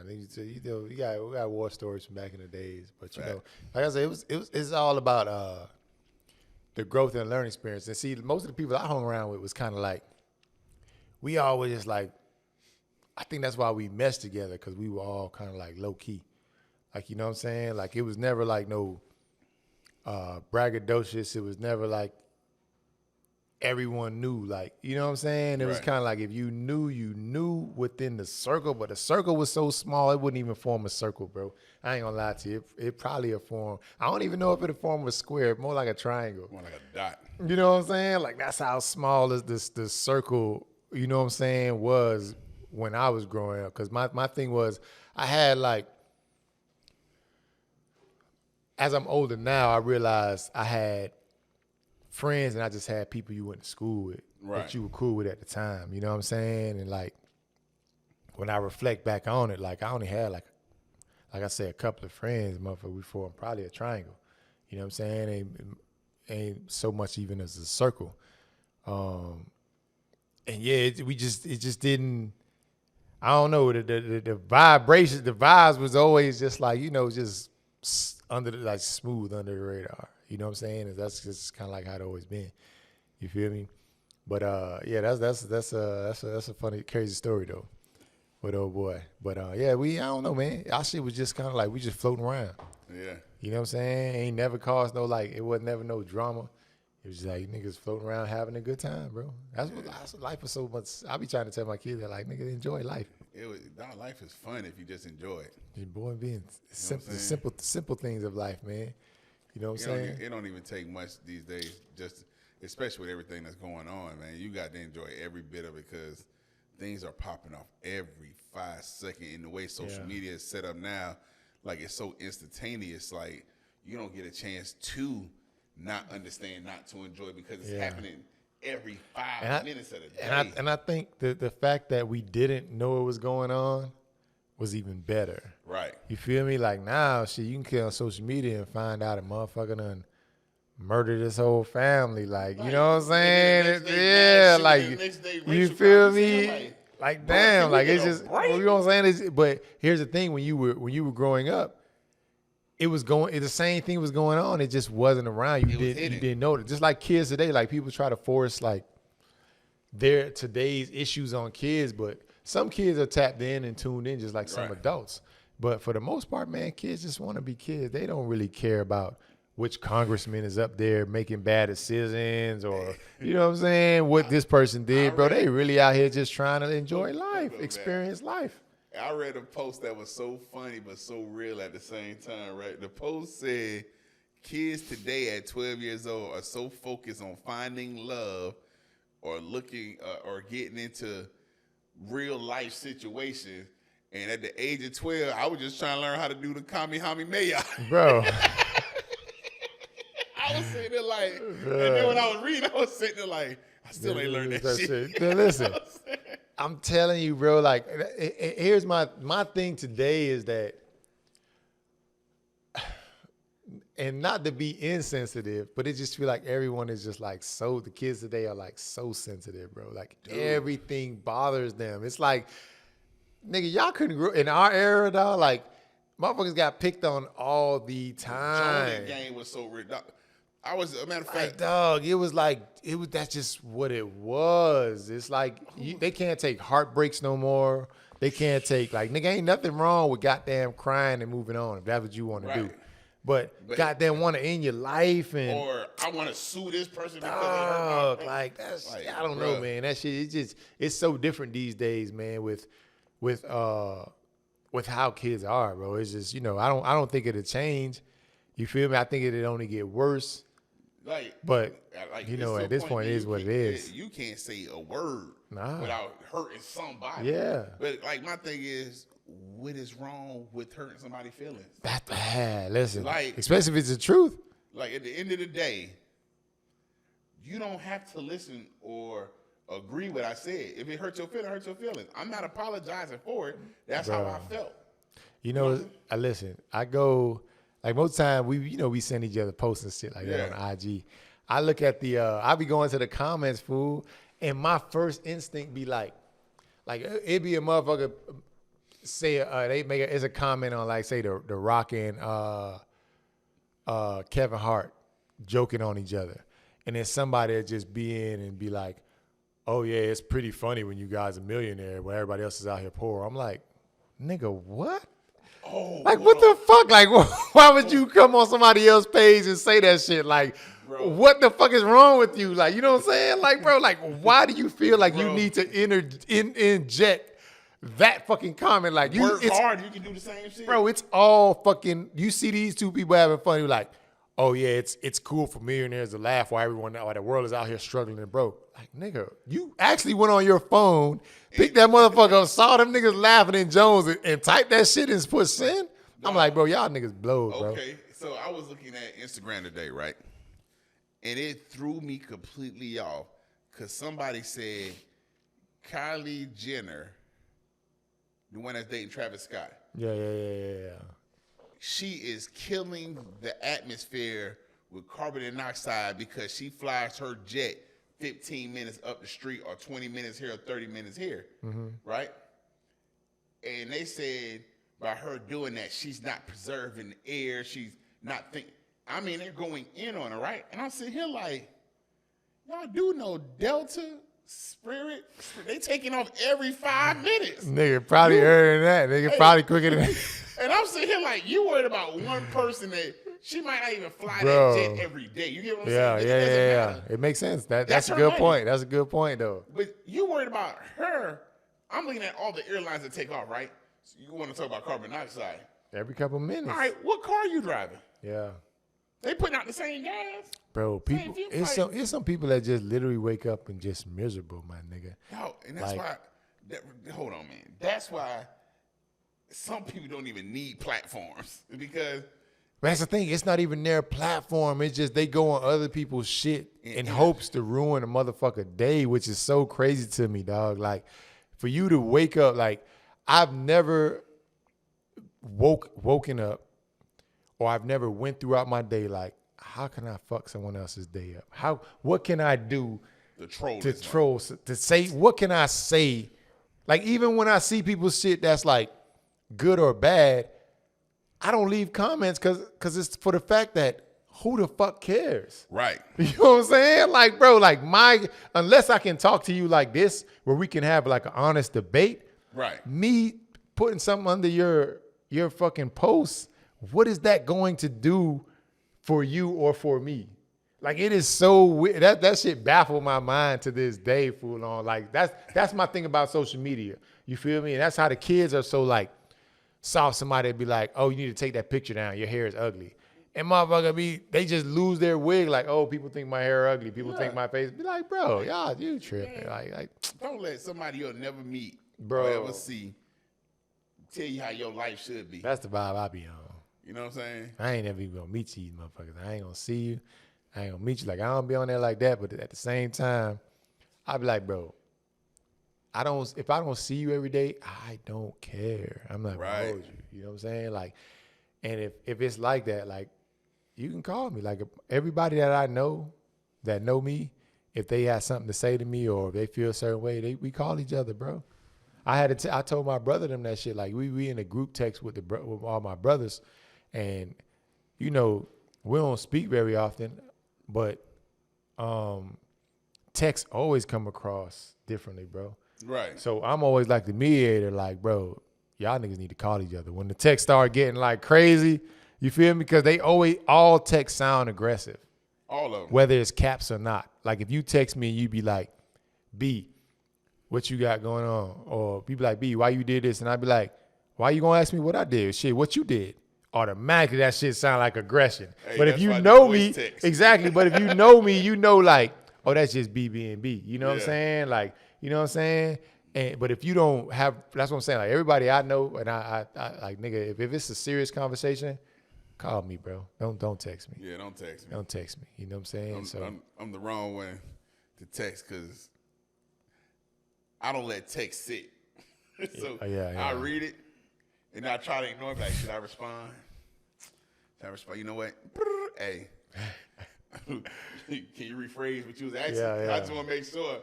We got war stories from back in the days, but you know, like I said, it's all about the growth and learning experience. And see, most of the people I hung around with was kind of like, we always just like, I think that's why we meshed together, because we were all kind of like low key, like, you know what I'm saying? Like, it was never like no braggadocious. It was never like everyone knew. Like, you know what I'm saying? It was kind of like if you knew within the circle, but the circle was so small, it wouldn't even form a circle, bro. I ain't gonna lie to you. It probably a form. I don't even know if it'll form a square, more like a triangle. More like a dot. You know what I'm saying? Like, that's how small the circle, you know what I'm saying, was when I was growing up. Because my thing was, I had like, as I'm older now, I realized I had friends and I just had people you went to school with that you were cool with at the time. You know what I'm saying? And like, when I reflect back on it, like I only had like I said, a couple of friends, motherfucker, we formed probably a triangle. You know what I'm saying? Ain't so much even as a circle. And yeah, it just didn't, I don't know, the vibrations, the vibes was always just like, you know, just under like smooth under the radar. You know what I'm saying? And that's just kind of like how it always been. You feel me? But yeah, that's a funny, crazy story though. With old boy. But yeah, I don't know, man. Our shit was just kind of like we just floating around. Yeah. You know what I'm saying? Ain't never caused no like, it wasn't never no drama. It was just like niggas floating around having a good time, bro. That's what life was so much. I be trying to tell my kids that like, nigga, enjoy life. Life is fun if you just enjoy it. Just boy being simple things of life, man. You know what I'm saying? It don't even take much these days, just especially with everything that's going on, man. You got to enjoy every bit of it because things are popping off every 5 seconds. In the way social media is set up now, like it's so instantaneous. Like you don't get a chance to not understand, not to enjoy because it's happening every 5 minutes of the day. And I think the fact that we didn't know what was going on was even better. Right. You feel me? Like now, shit, you can get on social media and find out a motherfucker done murdered his whole family. Like, you know what I'm saying? Like, you feel me? Like damn, like it's just, you know what I'm saying? But here's the thing: when you were growing up, the same thing was going on. It just wasn't around. You didn't know it. Just like kids today, like people try to force like today's issues on kids, but some kids are tapped in and tuned in just like some adults. But for the most part, man, kids just want to be kids. They don't really care about which congressman is up there making bad decisions or, you know what I'm saying, what this person did, bro. They really out here just trying to enjoy life, experience life. I read a post that was so funny but so real at the same time, right? The post said, kids today at 12 years old are so focused on finding love or looking or getting into real life situations. And at the age of 12, I was just trying to learn how to do the Kamehameha. Bro. I was sitting there like, and then when I was reading, I was sitting there like, I still ain't learned that shit. Now listen, I'm telling you, bro, like, here's my thing today is that, and not to be insensitive, but it just feel like everyone is just like the kids today are like so sensitive, bro. Like everything bothers them. It's like, nigga, y'all couldn't grow in our era, dog. Like, motherfuckers got picked on all the time. The game was so ridiculous. I was, a matter of fact, dog, that's just what it was. It's like, they can't take heartbreaks no more. They can't take, like, nigga, ain't nothing wrong with goddamn crying and moving on if that's what you want to do. But goddamn want to end your life or I want to sue this person because they hurt my like that's like, I don't know, man. That shit, it's so different these days, man. With how kids are, bro. It's just, you know, I don't think it'll change. You feel me? I think it'll only get worse. But you know, at this point, it is what it is. You can't say a word without hurting somebody. Yeah. But like my thing is, what is wrong with hurting somebody's feelings? That's bad. Listen, like, especially if it's the truth. Like at the end of the day, you don't have to listen or agree with what I said. If it hurts your feelings, it hurts your feelings. I'm not apologizing for it. That's how I felt. You know, I listen. I go. Like most time we send each other posts and shit like that on IG. I look at I be going to the comments, fool, and my first instinct be like it'd be a motherfucker say it's a comment on like say the Rock and Kevin Hart joking on each other, and then somebody would just be in and be like, oh yeah, it's pretty funny when you guys are millionaire when everybody else is out here poor. I'm like, nigga, what? Oh, like, what the fuck? Like, why would you come on somebody else's page and say that shit? Like, what the fuck is wrong with you? Like, you know what I'm saying? Like, bro, like, why do you feel like you need to inject that fucking comment? Like, you work hard, you can do the same shit. Bro, it's all fucking, you see these two people having fun, you're like, oh yeah, it's cool for millionaires to laugh while the world is out here struggling and broke. Like, nigga, you actually went on your phone, picked that motherfucker up, saw them niggas laughing in Jones and typed that shit and put send. I'm like, bro, y'all niggas blow, bro. Okay, so I was looking at Instagram today, right? And it threw me completely off because somebody said Kylie Jenner, the one that's dating Travis Scott. Yeah. She is killing the atmosphere with carbon dioxide because she flies her jet 15 minutes up the street or 20 minutes here or 30 minutes here, right? And they said by her doing that, she's not preserving the air. She's not thinking. I mean, they're going in on her, right? And I'm sitting here like, y'all do know Delta, Spirit, they taking off every 5 minutes. Nigga probably earning that. Nigga probably quicker than that. And I'm sitting here like, you worried about one person that she might not even fly that jet every day. You get what I'm saying? Yeah. It makes sense. That's a good point. That's a good point, though. But you worried about her. I'm looking at all the airlines that take off, right? So you want to talk about carbon dioxide. Every couple minutes. All right, what car are you driving? Yeah. They putting out the same gas. Bro, people, it's some people that just literally wake up and just miserable, my nigga. Yo, and that's why, hold on, man. That's why some people don't even need platforms because. That's the thing. It's not even their platform. It's just they go on other people's shit in hopes to ruin a motherfucker day, which is so crazy to me, dog. Like, for you to wake up, like, I've never woken up or I've never went throughout my day like, how can I fuck someone else's day up? What can I do to say, what can I say? Like, even when I see people's shit that's like good or bad, I don't leave comments because it's for the fact that who the fuck cares? Right. You know what I'm saying? Like, bro, like unless I can talk to you like this where we can have like an honest debate. Right. Me putting something under your fucking post, what is that going to do for you or for me? Like, it is so weird. That shit baffled my mind to this day, fool on. Like, that's my thing about social media. You feel me? And that's how the kids are so like, saw somebody be like, oh, you need to take that picture down. Your hair is ugly. And motherfucker they just lose their wig. Like, oh, people think my hair ugly. People think my face. Be like, bro, y'all, you tripping. Like, don't let somebody you'll never meet bro, or ever see tell you how your life should be. That's the vibe I be on. You know what I'm saying? I ain't never even gonna meet you, motherfuckers. I ain't gonna see you. I ain't gonna meet you. Like, I don't be on there like that. But at the same time, I be like, bro, if I don't see you every day, I don't care. I'm not gonna hold you. You know what I'm saying? Like, and if it's like that, like, you can call me. Like, everybody that I know that know me, if they have something to say to me or if they feel a certain way, we call each other, bro. I told my brother them that shit. Like, we in a group text with all my brothers, and you know, we don't speak very often, but texts always come across differently, bro. Right. So I'm always like the mediator, like, bro, y'all niggas need to call each other. When the texts start getting like crazy, you feel me? Because all texts sound aggressive. All of them. Whether it's caps or not. Like, if you text me and you be like, B, what you got going on? Or be like, B, why you did this? And I be like, why you gonna ask me what I did? Shit, what you did? Automatically that shit sound like aggression. Hey, but if you know me, exactly. But if you know me, you know, like, oh, that's just B being B. You know what I'm saying? Like, you know what I'm saying? But if you don't have, that's what I'm saying. Like, everybody I know, and I like, nigga, if it's a serious conversation, call me, bro. Don't text me. Yeah, don't text me. Don't text me. You know what I'm saying? I'm the wrong one to text because I don't let text sit. So I read it and I try to ignore it. Like, should I respond? You know what? Hey, can you rephrase what you was asking? I just want to make sure.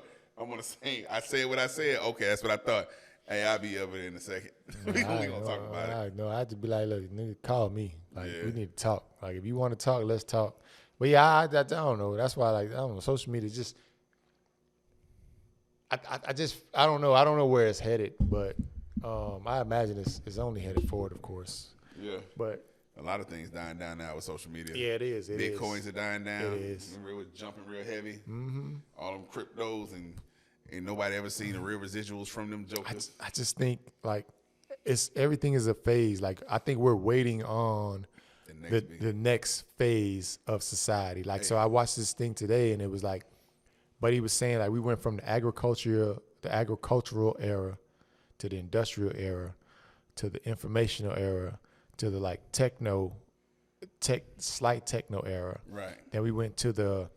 I said what I said. Okay, that's what I thought. Hey, I'll be over there in a second. We gonna talk about it. No, I just be like, look, nigga, call me. Like, we need to talk. Like, if you want to talk, let's talk. But yeah, I don't know. That's why, like, I don't know. Social media just, I don't know. I don't know where it's headed, but I imagine it's only headed forward, of course. Yeah. But A lot of things dying down now with social media. Yeah, it is. Bitcoins are dying down. It is. Remember, it was jumping real heavy. Mm-hmm. All them cryptos, and ain't nobody ever seen the real residuals from them jokers. I just think like everything is a phase. Like I think we're waiting on the next phase of society. Like so, I watched this thing today, and it was like, but he was saying like we went from the agricultural era to the industrial era to the informational era to the like slight techno era. Right. Then we went to the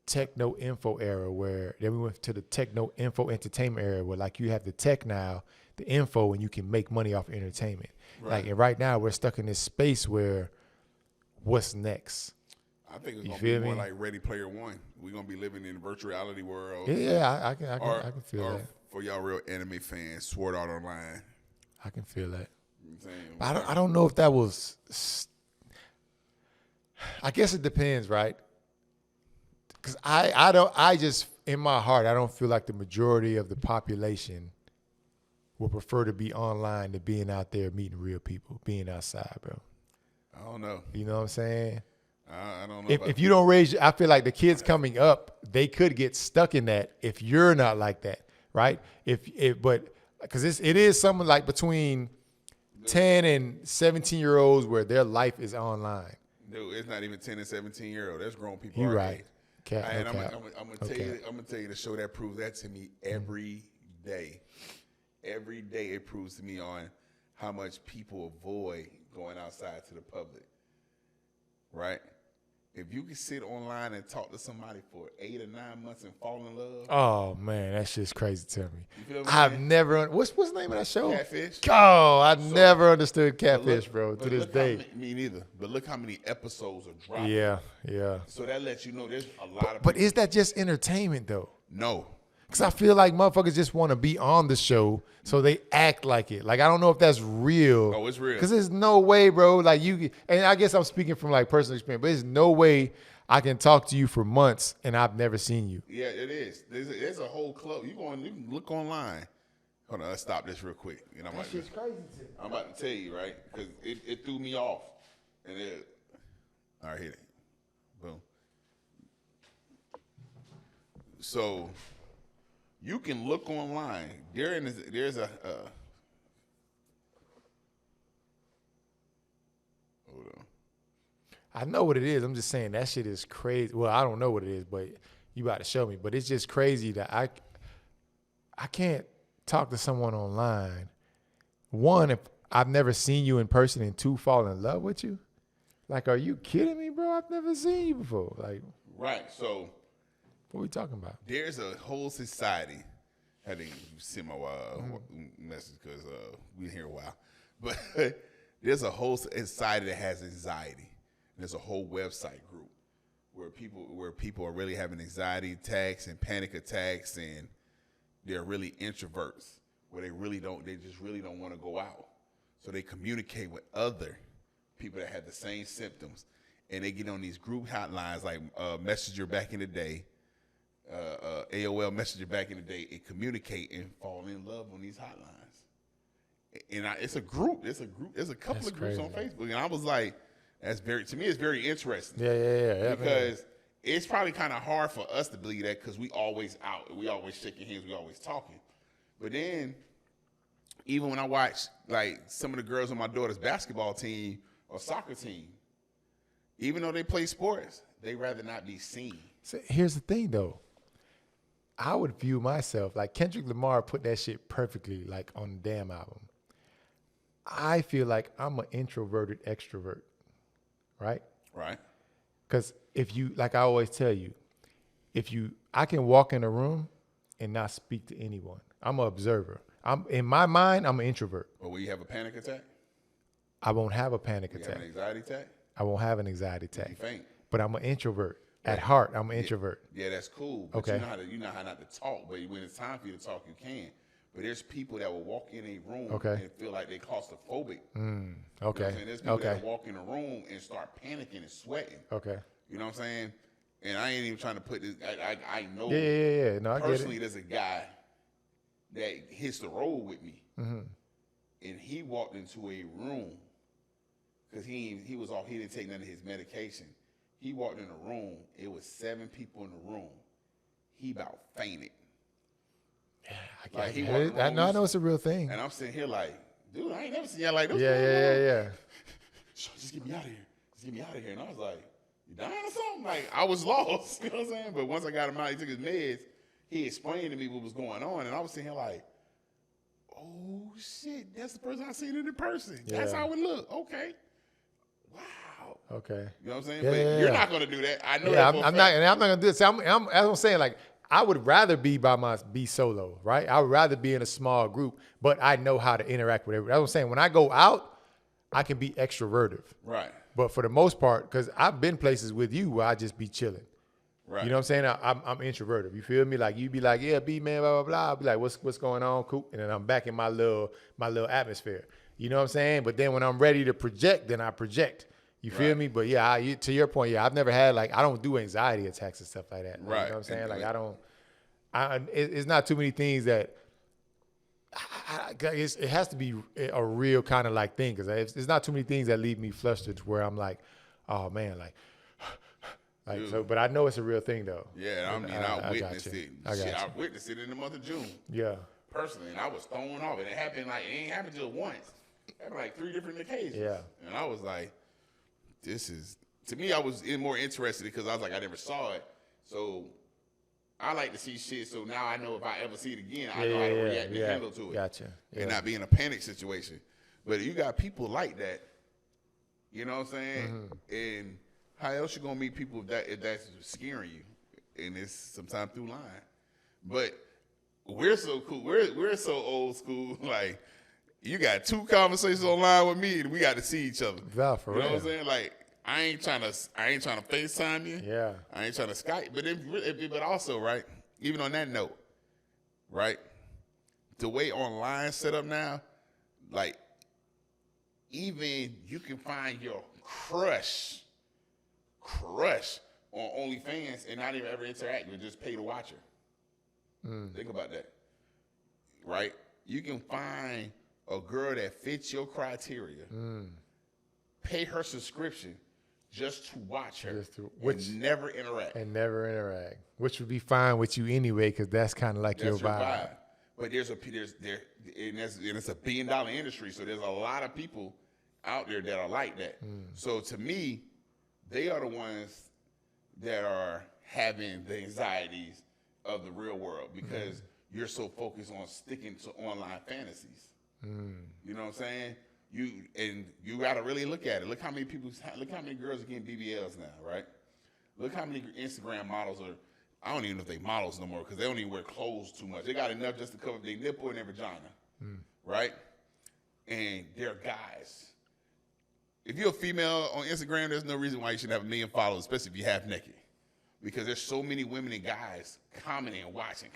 techno info era then we went to the techno info entertainment era where like you have the tech now, the info, and you can make money off entertainment. Right. Like, and right now we're stuck in this space where what's next? I think it's going to be more like Ready Player One. We're going to be living in a virtual reality world. Yeah, I can feel that. For y'all real anime fans, Sword Art Online. I can feel that. But I don't know if that was. I guess it depends, right? Because I just in my heart I don't feel like the majority of the population will prefer to be online than being out there meeting real people, being outside, bro. I don't know. You know what I'm saying? I don't know. If you don't raise, I feel like the kids coming up, they could get stuck in that if you're not like that, right? But because it is something like between 10 and 17-year-olds where their life is online. Dude, it's not even 10 and 17-year-old. There's grown people. You're right. And I'm gonna tell you the show that proves that to me every day. Every day it proves to me on how much people avoid going outside to the public. Right? If you can sit online and talk to somebody for 8 or 9 months and fall in love. Oh man, that's just crazy to me. You feel me? I've never. What's the name of that show? Catfish. Oh, I never understood Catfish, bro. To this day. Me neither. But look how many episodes are dropping. Yeah. So that lets you know there's a lot of. But is that just entertainment though? No. Because I feel like motherfuckers just want to be on the show, so they act like it. Like, I don't know if that's real. Oh, it's real. Because there's no way, bro. Like, and I guess I'm speaking from, like, personal experience, but there's no way I can talk to you for months and I've never seen you. Yeah, it is. There's a whole club. You can look online. Hold on, let's stop this real quick. That shit's crazy to me. I'm about to tell you, right? Because it threw me off. All right, hit it. Boom. So you can look online. There's a hold on. I know what it is. I'm just saying that shit is crazy. Well, I don't know what it is, but you about to show me. But it's just crazy that I can't talk to someone online. One, if I've never seen you in person, and two, fall in love with you. Like, are you kidding me, bro? I've never seen you before. Like, right. So what are we talking about? There's a whole society. I didn't send my message because we've been here a while. But there's a whole society that has anxiety. There's a whole website group where people are really having anxiety attacks and panic attacks, and they're really introverts where they just really don't want to go out. So they communicate with other people that have the same symptoms, and they get on these group hotlines like Messenger back in the day, AOL Messenger back in the day, and communicate and fall in love on these hotlines. And it's a group. There's a couple of groups on Facebook, and I was like, to me, it's very interesting. Yeah. Because it's probably kind of hard for us to believe that because we always out, we always shaking hands, we always talking. But then, even when I watch like some of the girls on my daughter's basketball team or soccer team, even though they play sports, they rather not be seen. So here's the thing, though. I would view myself like Kendrick Lamar put that shit perfectly, like on the damn album. I feel like I'm an introverted extrovert, right? Right. Because if you, like I always tell you, I can walk in a room and not speak to anyone. I'm an observer. In my mind, I'm an introvert. But will you have a panic attack? I won't have a panic attack. Have an anxiety attack? I won't have an anxiety attack. You faint. But I'm an introvert. At heart, I'm an introvert. Yeah, that's cool. But okay. You know how not to talk. But when it's time for you to talk, you can. But there's people that will walk in a room and feel like they're claustrophobic. Okay. You know what I'm saying? There's people that walk in a room and start panicking and sweating. Okay. You know what I'm saying? And I ain't even trying to put this. I know. Yeah. No, I personally, get it. there's a guy that hits the road with me, and he walked into a room because he didn't take none of his medication. He walked in a room. It was 7 people in the room. He about fainted. Yeah, I know it's a real thing. And I'm sitting here like, dude, I ain't never seen y'all like this. Yeah. Just get me out of here. Just get me out of here. And I was like, you dying or something? Like, I was lost. You know what I'm saying? But once I got him out, he took his meds. He explained to me what was going on. And I was sitting here like, oh, shit, that's the person I seen in person. Yeah. That's how it look. Okay. Wow. Okay. You know what I'm saying? But you're not going to do that. I know that. I'm not going to do it. So as I'm saying, like, I would rather be solo, right? I would rather be in a small group, but I know how to interact with everybody. That's what I'm saying. When I go out, I can be extroverted. Right. But for the most part, because I've been places with you where I just be chilling. Right. You know what I'm saying? I'm introverted. You feel me? Like you be like, yeah, B man, blah blah blah. I'll be like, what's going on? Cool. And then I'm back in my little atmosphere. You know what I'm saying? But then when I'm ready to project, then I project. You feel me? But yeah, to your point, yeah, I've never had I don't do anxiety attacks and stuff like that. Right. You know what I'm saying? Like it's not too many things that it has to be a real kind of like thing, because it's not too many things that leave me flustered to where I'm like, oh man, like so. But I know it's a real thing though. Yeah, I witnessed it. I witnessed it in the month of June. Yeah. Personally, and I was thrown off, and it ain't happened just once. It happened like 3 different occasions. Yeah. And I was like, to me, I was more interested because I was like, I never saw it. So I like to see shit, so now I know if I ever see it again, I know how to react and handle to it. Gotcha. Yeah. And not be in a panic situation. But you got people like that, you know what I'm saying? Mm-hmm. And how else you gonna meet people if that's scaring you? And it's sometimes through line. But we're so cool. We're so old school. Like, you got 2 conversations online with me, and we got to see each other. Yeah, for real. You know what I'm saying? Like, I ain't trying to FaceTime you. Yeah. I ain't trying to Skype. But also, right, even on that note, right, the way online set up now, like, even you can find your crush on OnlyFans and not even ever interact with, just pay to watch her. Think about that, right? You can find a girl that fits your criteria, pay her subscription just to watch her, and never interact. Which would be fine with you anyway, because that's kind of like your vibe. But it's a $1 billion industry, so there's a lot of people out there that are like that. So to me, they are the ones that are having the anxieties of the real world, because you're so focused on sticking to online fantasies. You know what I'm saying? You got to really look at it. Look how many girls are getting BBLs now, right? Look how many Instagram models are. I don't even know if they models no more, because they don't even wear clothes too much. They got enough just to cover their nipple and their vagina, right? And they're guys. If you're a female on Instagram, there's no reason why you should have 1 million followers, especially if you're half naked, because there's so many women and guys commenting and watching,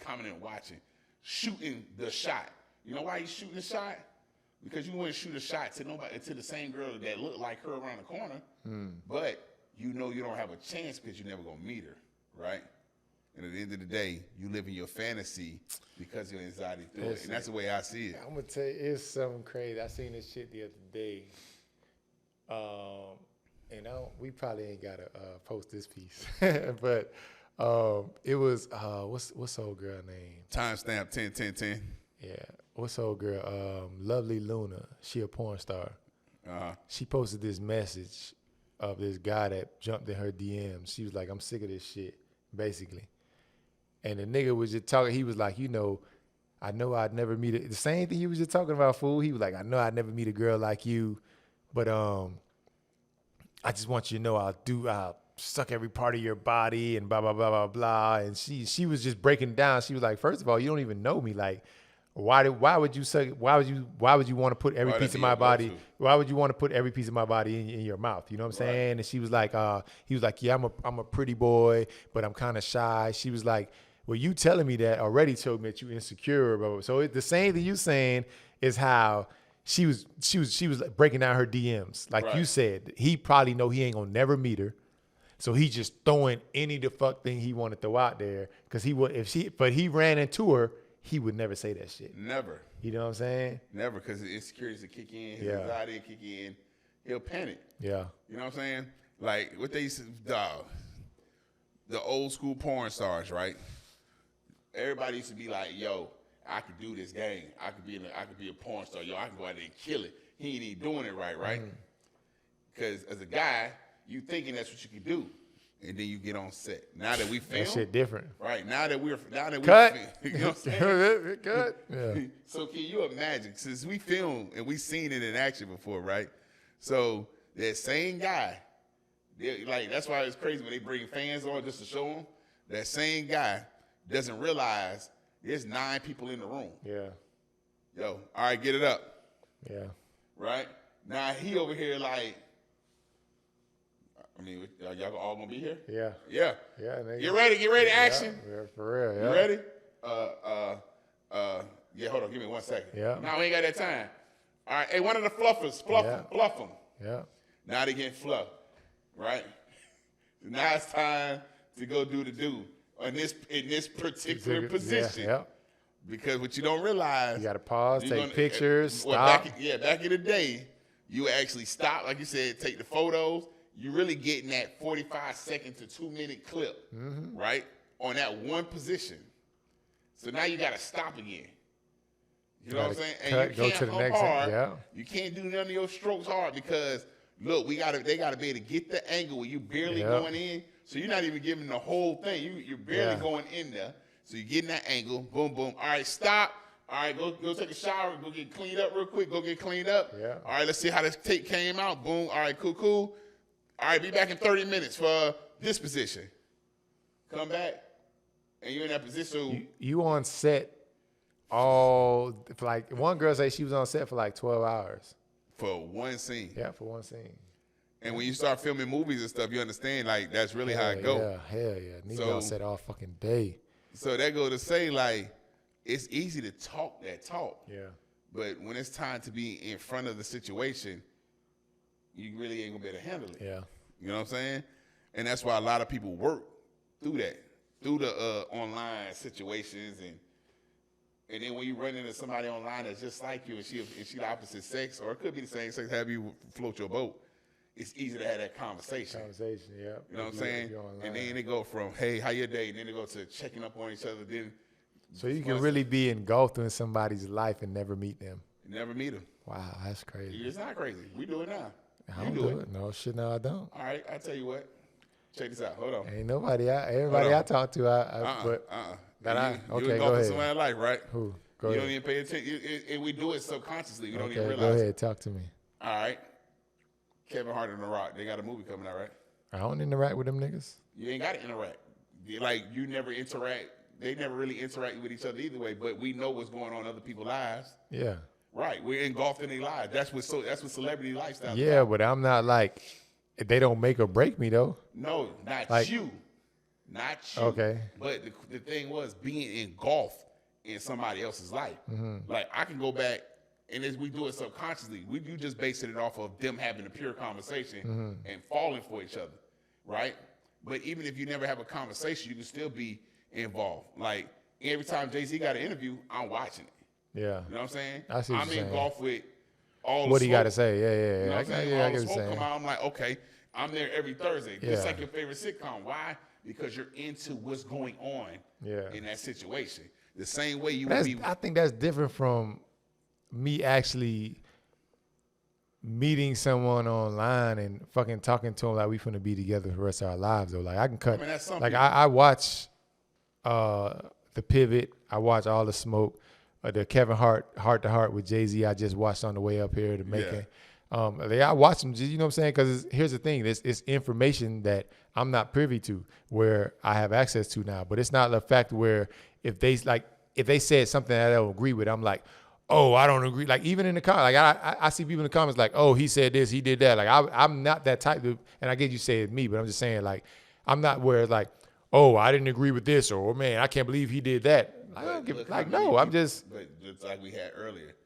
shooting the shot. You know why he's shooting the shot? Because you wouldn't shoot a shot to the same girl that looked like her around the corner, but you know you don't have a chance because you're never gonna meet her, right? And at the end of the day, you live in your fantasy because of your anxiety through it, and that's the way I see it. I'm gonna tell you, it's something crazy. I seen this shit the other day, and we probably ain't gotta post this piece, but it was what's the old girl name? Timestamp 10-10-10. Yeah. What's the old girl? Lovely Luna. She a porn star. She posted this message of this guy that jumped in her DMs. She was like, I'm sick of this shit, basically. And the nigga was just talking. He was like, I know I'd never meet the same thing he was just talking about, fool. He was like, I know I'd never meet a girl like you, but I just want you to know I'll suck every part of your body and blah, blah, blah, blah, blah. And she was just breaking down. She was like, first of all, you don't even know me. Like, why would you want to put every piece of my body? Why would you want to put every piece of my body in your mouth? You know what I'm saying? And she was like, he was like, yeah, I'm a pretty boy, but I'm kind of shy. She was like, well, you telling me that already told me that you insecure, blah, blah. So the same thing you saying is how she was breaking down her DMs. Like you said, he probably know he ain't gonna never meet her. So he just throwing any the fuck thing he want to throw out there, because he ran into her, he would never say that shit. Never. You know what I'm saying? Never, because the insecurities will kick in, his anxiety will kick in. he'll panic. Yeah. You know what I'm saying? Like what they used to, the old school porn stars, right? Everybody used to be like, yo, I could do this game. I could be a porn star. Yo, I can go out there and kill it. He ain't even doing it right? Because as a guy, you thinking that's what you can do. And then you get on set. Now that we film, that shit different. Right. Now that we cut. You know what I'm saying? Cut. Yeah. So can you imagine, since we film and we seen it in action before, right? So that same guy, like that's why it's crazy when they bring fans on just to show them. That same guy doesn't realize there's 9 people in the room. Yeah. Yo, all right, get it up. Yeah. Right? Now he over here like, I mean, y'all all gonna be here? Yeah. Yeah. Yeah. Get ready, action. Yeah, for real. Yeah. You ready? Yeah, hold on, give me 1 second. Yeah. No, we ain't got that time. All right, hey, one of the fluffers, fluff them. Yeah. Now they getting fluffed, right? Now it's time to go do the do in this particular position. Yeah. Because what you don't realize, you got to pause, take pictures, stop. Back in the day, you actually stop, like you said, take the photos. You really getting that 45-second to 2-minute clip, right, on that one position. So now you got to stop again. You know what I'm saying? And you can't go hard. Yeah. You can't do none of your strokes hard because look, they gotta be able to get the angle where you barely going in. So you're not even giving the whole thing. You're barely going in there. So you're getting that angle. Boom, boom. All right, stop. All right, go take a shower. Go get cleaned up real quick. Go get cleaned up. Yeah. All right, let's see how this take came out. Boom. All right, cool. All right, be back in 30 minutes for this position. Come back, and you're in that position. You on set like one girl say she was on set for like 12 hours. For one scene. Yeah, for one scene. And when you start filming movies and stuff, you understand, like, that's really how it go. Yeah, hell yeah. Need to be on set all fucking day. So that go to say, like, it's easy to talk that talk. Yeah. But when it's time to be in front of the situation, you really ain't gonna be able to handle it. Yeah. You know what I'm saying? And that's why a lot of people work through that, through the online situations, and then when you run into somebody online that's just like you, and she the opposite sex, or it could be the same sex, have you float your boat, it's easy to have that conversation. Yeah. You know what I'm saying? And then they go from, hey, how your day? And then they go to checking up on each other. Then so you can really be engulfed in somebody's life and never meet them. Never meet them. Wow, that's crazy. It's not crazy. We do it now. I don't do it. No shit, no, I don't. All right, I tell you what. Check this out. Hold on. Ain't nobody. Everybody I talk to, okay, go ahead. Somebody's life, right? Who? Go ahead. Don't even pay attention. And we do it subconsciously. We don't even realize. Go ahead, talk to me. All right. Kevin Hart and The Rock. They got a movie coming out, right? I don't interact with them niggas. You ain't got to interact. Like, you never interact. They never really interact with each other either way. But we know what's going on in other people's lives. Yeah. Right. We're engulfed in their lives. That's what celebrity lifestyle is. Yeah, but I'm not like, they don't make or break me though. No, not you. Not you. Okay. But the thing was being engulfed in somebody else's life. Like, I can go back, and as we do it subconsciously, you just basing it off of them having a pure conversation and falling for each other, right? But even if you never have a conversation, you can still be involved. Like, every time Jay-Z got an interview, I'm watching it. Yeah. You know what I'm saying? I see what I'm you're saying. engulfed with all what the he smoke. got to say. Yeah. You know what I'm saying? All the smoke saying. come out, I'm like, okay, I'm there every Thursday. Just like your favorite sitcom. Why? Because you're into what's going on in that situation. The same way you would be. I think that's different from me actually meeting someone online and fucking talking to them like we finna be together for the rest of our lives though. Like I can cut. I watch The Pivot. I watch All the Smoke. The Kevin Hart Heart to Heart with Jay-Z I just watched on the way up here to Macon. I watch them, you know what I'm saying? Because here's the thing. It's information that I'm not privy to where I have access to now. But it's not the fact where if they said something that I don't agree with, I'm like, oh, I don't agree. Like even in the comments, like I see people in the comments like, oh, he said this, he did that. Like I'm not that type of, and I get you say it's me, but I'm just saying like, I'm not where it's like, oh, I didn't agree with this, or man, I can't believe he did that. I'm just. But it's like we had earlier.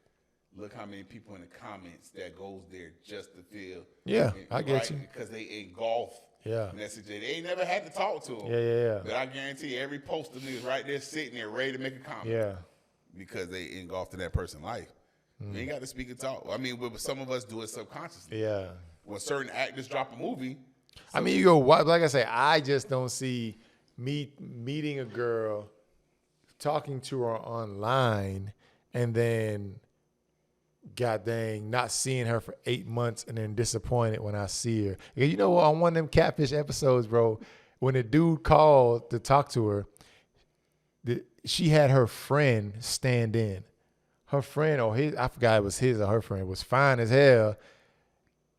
Look how many people in the comments that goes there just to feel. Yeah, I get you. Because they engulf. Yeah. Message. They ain't never had to talk to them. Yeah. But I guarantee you, every poster is right there sitting there ready to make a comment. Yeah. Because they engulfed in that person's life. You ain't got to speak and talk. I mean, but some of us do it subconsciously. Yeah. When certain actors drop a movie. I mean, you go, like I say, I just don't see me meeting a girl, talking to her online, and then, god dang, not seeing her for 8 months and then disappointed when I see her. You know what? On one of them Catfish episodes, bro, when the dude called to talk to her, she had her friend stand in. Her friend, or his, I forgot it was his or her friend, was fine as hell.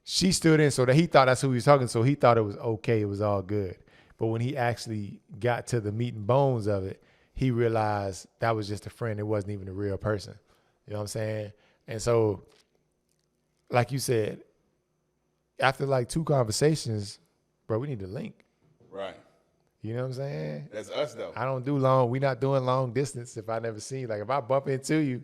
She stood in so that he thought that's who he was talking to, so he thought it was okay, it was all good. But when he actually got to the meat and bones of it, he realized that was just a friend. It wasn't even a real person. You know what I'm saying? And so, like you said, after like 2 conversations, bro, we need to link. Right. You know what I'm saying? That's us, though. I don't do we not doing long distance if I never see you. Like if I bump into you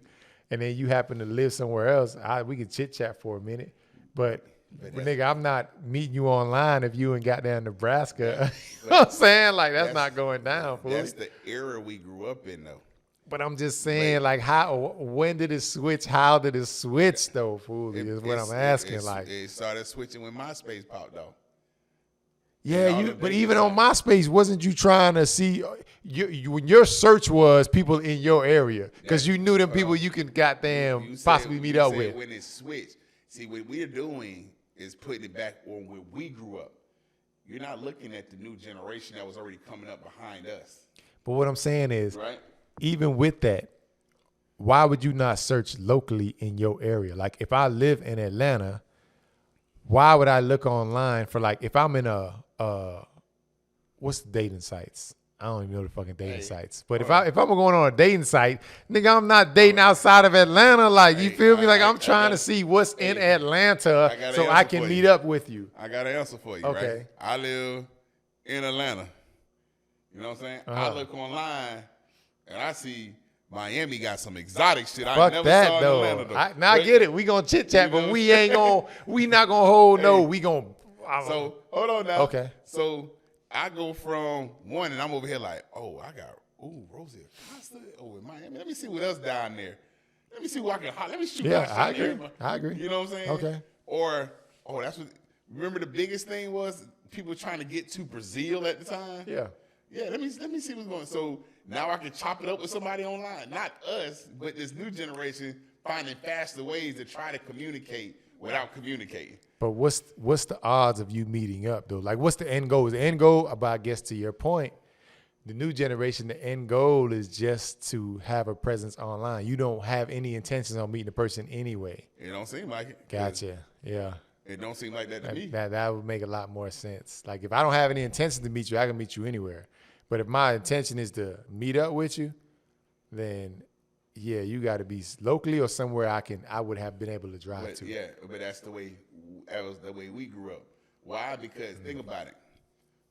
and then you happen to live somewhere else, we can chit chat for a minute. But nigga, I'm not meeting you online if you in goddamn Nebraska. You know what I'm saying? Like that's not going down. Fool. That's the era we grew up in, though. But I'm just saying, like, when did it switch? How did it switch, though, fool? Is what I'm asking. It started switching when MySpace popped off. Yeah, but even on MySpace, wasn't you trying to see when your search was people in your area? Because you knew them people you can goddamn possibly meet up with. When it switched, see, what we're doing is putting it back on where we grew up. You're not looking at the new generation that was already coming up behind us. But what I'm saying is, right? Even with that, why would you not search locally in your area? Like if I live in Atlanta, why would I look online for like if I'm in what's the dating sites? I don't even know the fucking dating sites. But if I'm going on a dating site, nigga, I'm not dating outside of Atlanta. Like you feel me? Like I'm trying to see what's in Atlanta so I can meet up with you. I got an answer for you. Okay. Right? I live in Atlanta. You know what I'm saying? I look online. And I see Miami got some exotic shit I never saw in Atlanta, though. I get it. We gonna chit chat, but we not gonna hold no. We gonna. So hold on now. Okay. So I go from one, and I'm over here like, oh, I got Rosie Acosta over in Miami. Let me see what else down there. Let me see what I can. Let me shoot. Yeah, I agree. You know what I'm saying? Okay. Or that's what. Remember the biggest thing was people trying to get to Brazil at the time. Yeah. Yeah. Let me see what's going. So. Now I can chop it up with somebody online. Not us, but this new generation finding faster ways to try to communicate without communicating. But what's the odds of you meeting up, though? Like, what's the end goal? Is the end goal, but I guess to your point, the new generation, the end goal is just to have a presence online. You don't have any intentions on meeting the person anyway. It don't seem like it. Gotcha. Yeah. It don't seem like that to me. That would make a lot more sense. Like, if I don't have any intention to meet you, I can meet you anywhere. But if my intention is to meet up with you, then yeah, you got to be locally or somewhere I would have been able to drive to. Yeah, but that was the way we grew up. Why? Because think about it.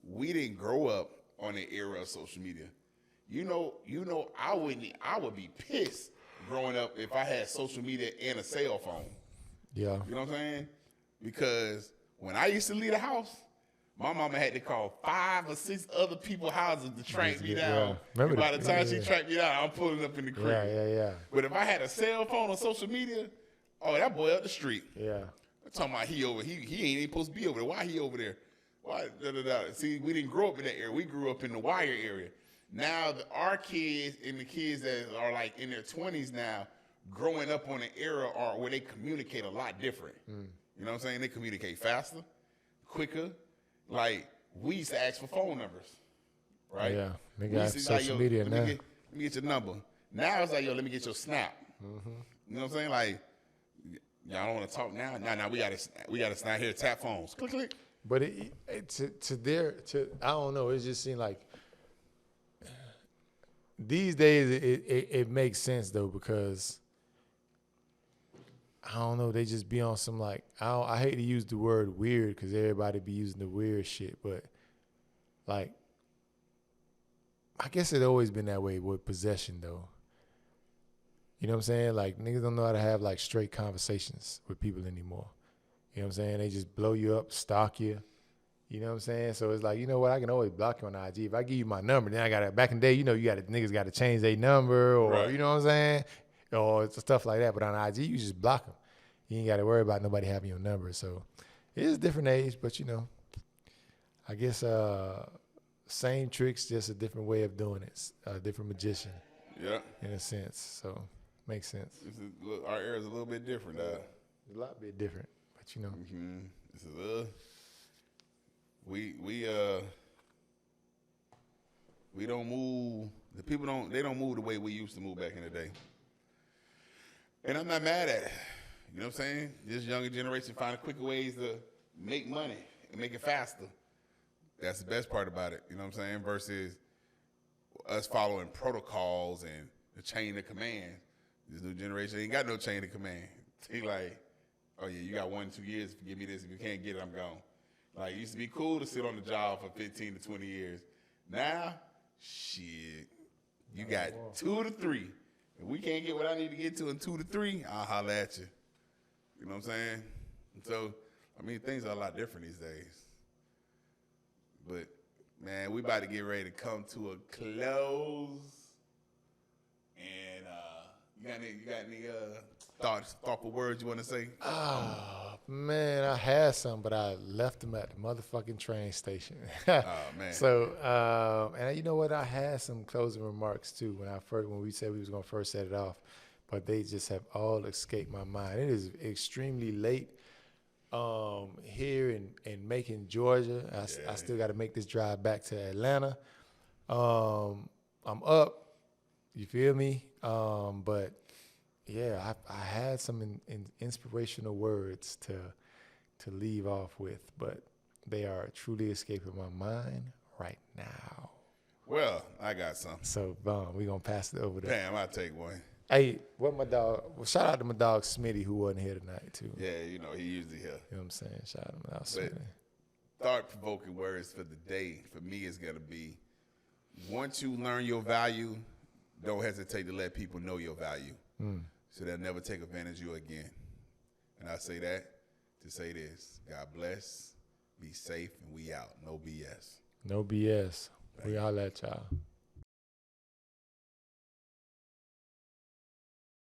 We didn't grow up on the era of social media. You know, I would be pissed growing up if I had social media and a cell phone. Yeah. You know what I'm saying? Because when I used to leave the house, my mama had to call 5 or 6 other people's houses to track me down. Yeah. And by the time she tracked me down, I'm pulling up in the crib. Yeah. But if I had a cell phone or social media, that boy up the street. Yeah. I'm talking about he ain't even supposed to be over there. Why he over there? Why? See, we didn't grow up in that area. We grew up in the wire area. Now our kids and the kids that are like in their 20s now, growing up on an era where they communicate a lot different. You know what I'm saying? They communicate faster, quicker. Like, we used to ask for phone numbers, right? Yeah, they got social media now. Let me get your number. Now it's like, let me get your snap. Mm-hmm. You know what I'm saying? Like, y'all don't want to talk now. Nah, we gotta snap here, tap phones. Click, click. But I don't know. It just seemed like these days it makes sense though, because I don't know, they just be on some like, I hate to use the word weird because everybody be using the weird shit, but like, I guess it always been that way with possession though. You know what I'm saying? Like, niggas don't know how to have like straight conversations with people anymore. You know what I'm saying? They just blow you up, stalk you. You know what I'm saying? So it's like, you know what? I can always block you on IG. If I give you my number, then I got to, back in the day, niggas got to change their number or, right. You know what I'm saying? or stuff like that. But on IG, you just block them. You ain't got to worry about nobody having your number. So it is a different age, but I guess same tricks, just a different way of doing it. A different magician. Yeah. In a sense, so makes sense. Our era is a little bit different. A lot bit different, but Mm-hmm. This is we don't move. The people don't move the way we used to move back in the day. And I'm not mad at it. You know what I'm saying? This younger generation finding quicker ways to make money and make it faster. That's the best part about it. You know what I'm saying? Versus us following protocols and the chain of command. This new generation ain't got no chain of command. They like, oh yeah, you got 1-2 years to give me this. If you can't get it, I'm gone. Like, it used to be cool to sit on the job for 15 to 20 years. Now, shit, you got 2 to 3. If we can't get what I need to get to in 2 to 3, I'll holler at you. You know what I'm saying? And so, I mean, things are a lot different these days. But, man, we about to get ready to come to a close. And you got any thoughtful words you want to say? Oh, man, I had some, but I left them at the motherfucking train station. Oh, man. So, and you know what? I had some closing remarks, too, when we said we was going to first set it off. But they just have all escaped my mind. It is extremely late here in Macon, Georgia. I still got to make this drive back to Atlanta. I'm up. You feel me? But yeah, I had some inspirational words to leave off with, but they are truly escaping my mind right now. Well, I got some. So, we're going to pass it over there. Damn, I'll take one. Hey, shout out to my dog Smitty, who wasn't here tonight, too. Yeah, he usually here. You know what I'm saying? Shout out to my dog Smitty. Thought-provoking words for the day, for me, is going to be, once you learn your value, don't hesitate to let people know your value. So they'll never take advantage of you again. And I say that to say this. God bless, be safe, and we out. No BS. No BS. We all at y'all.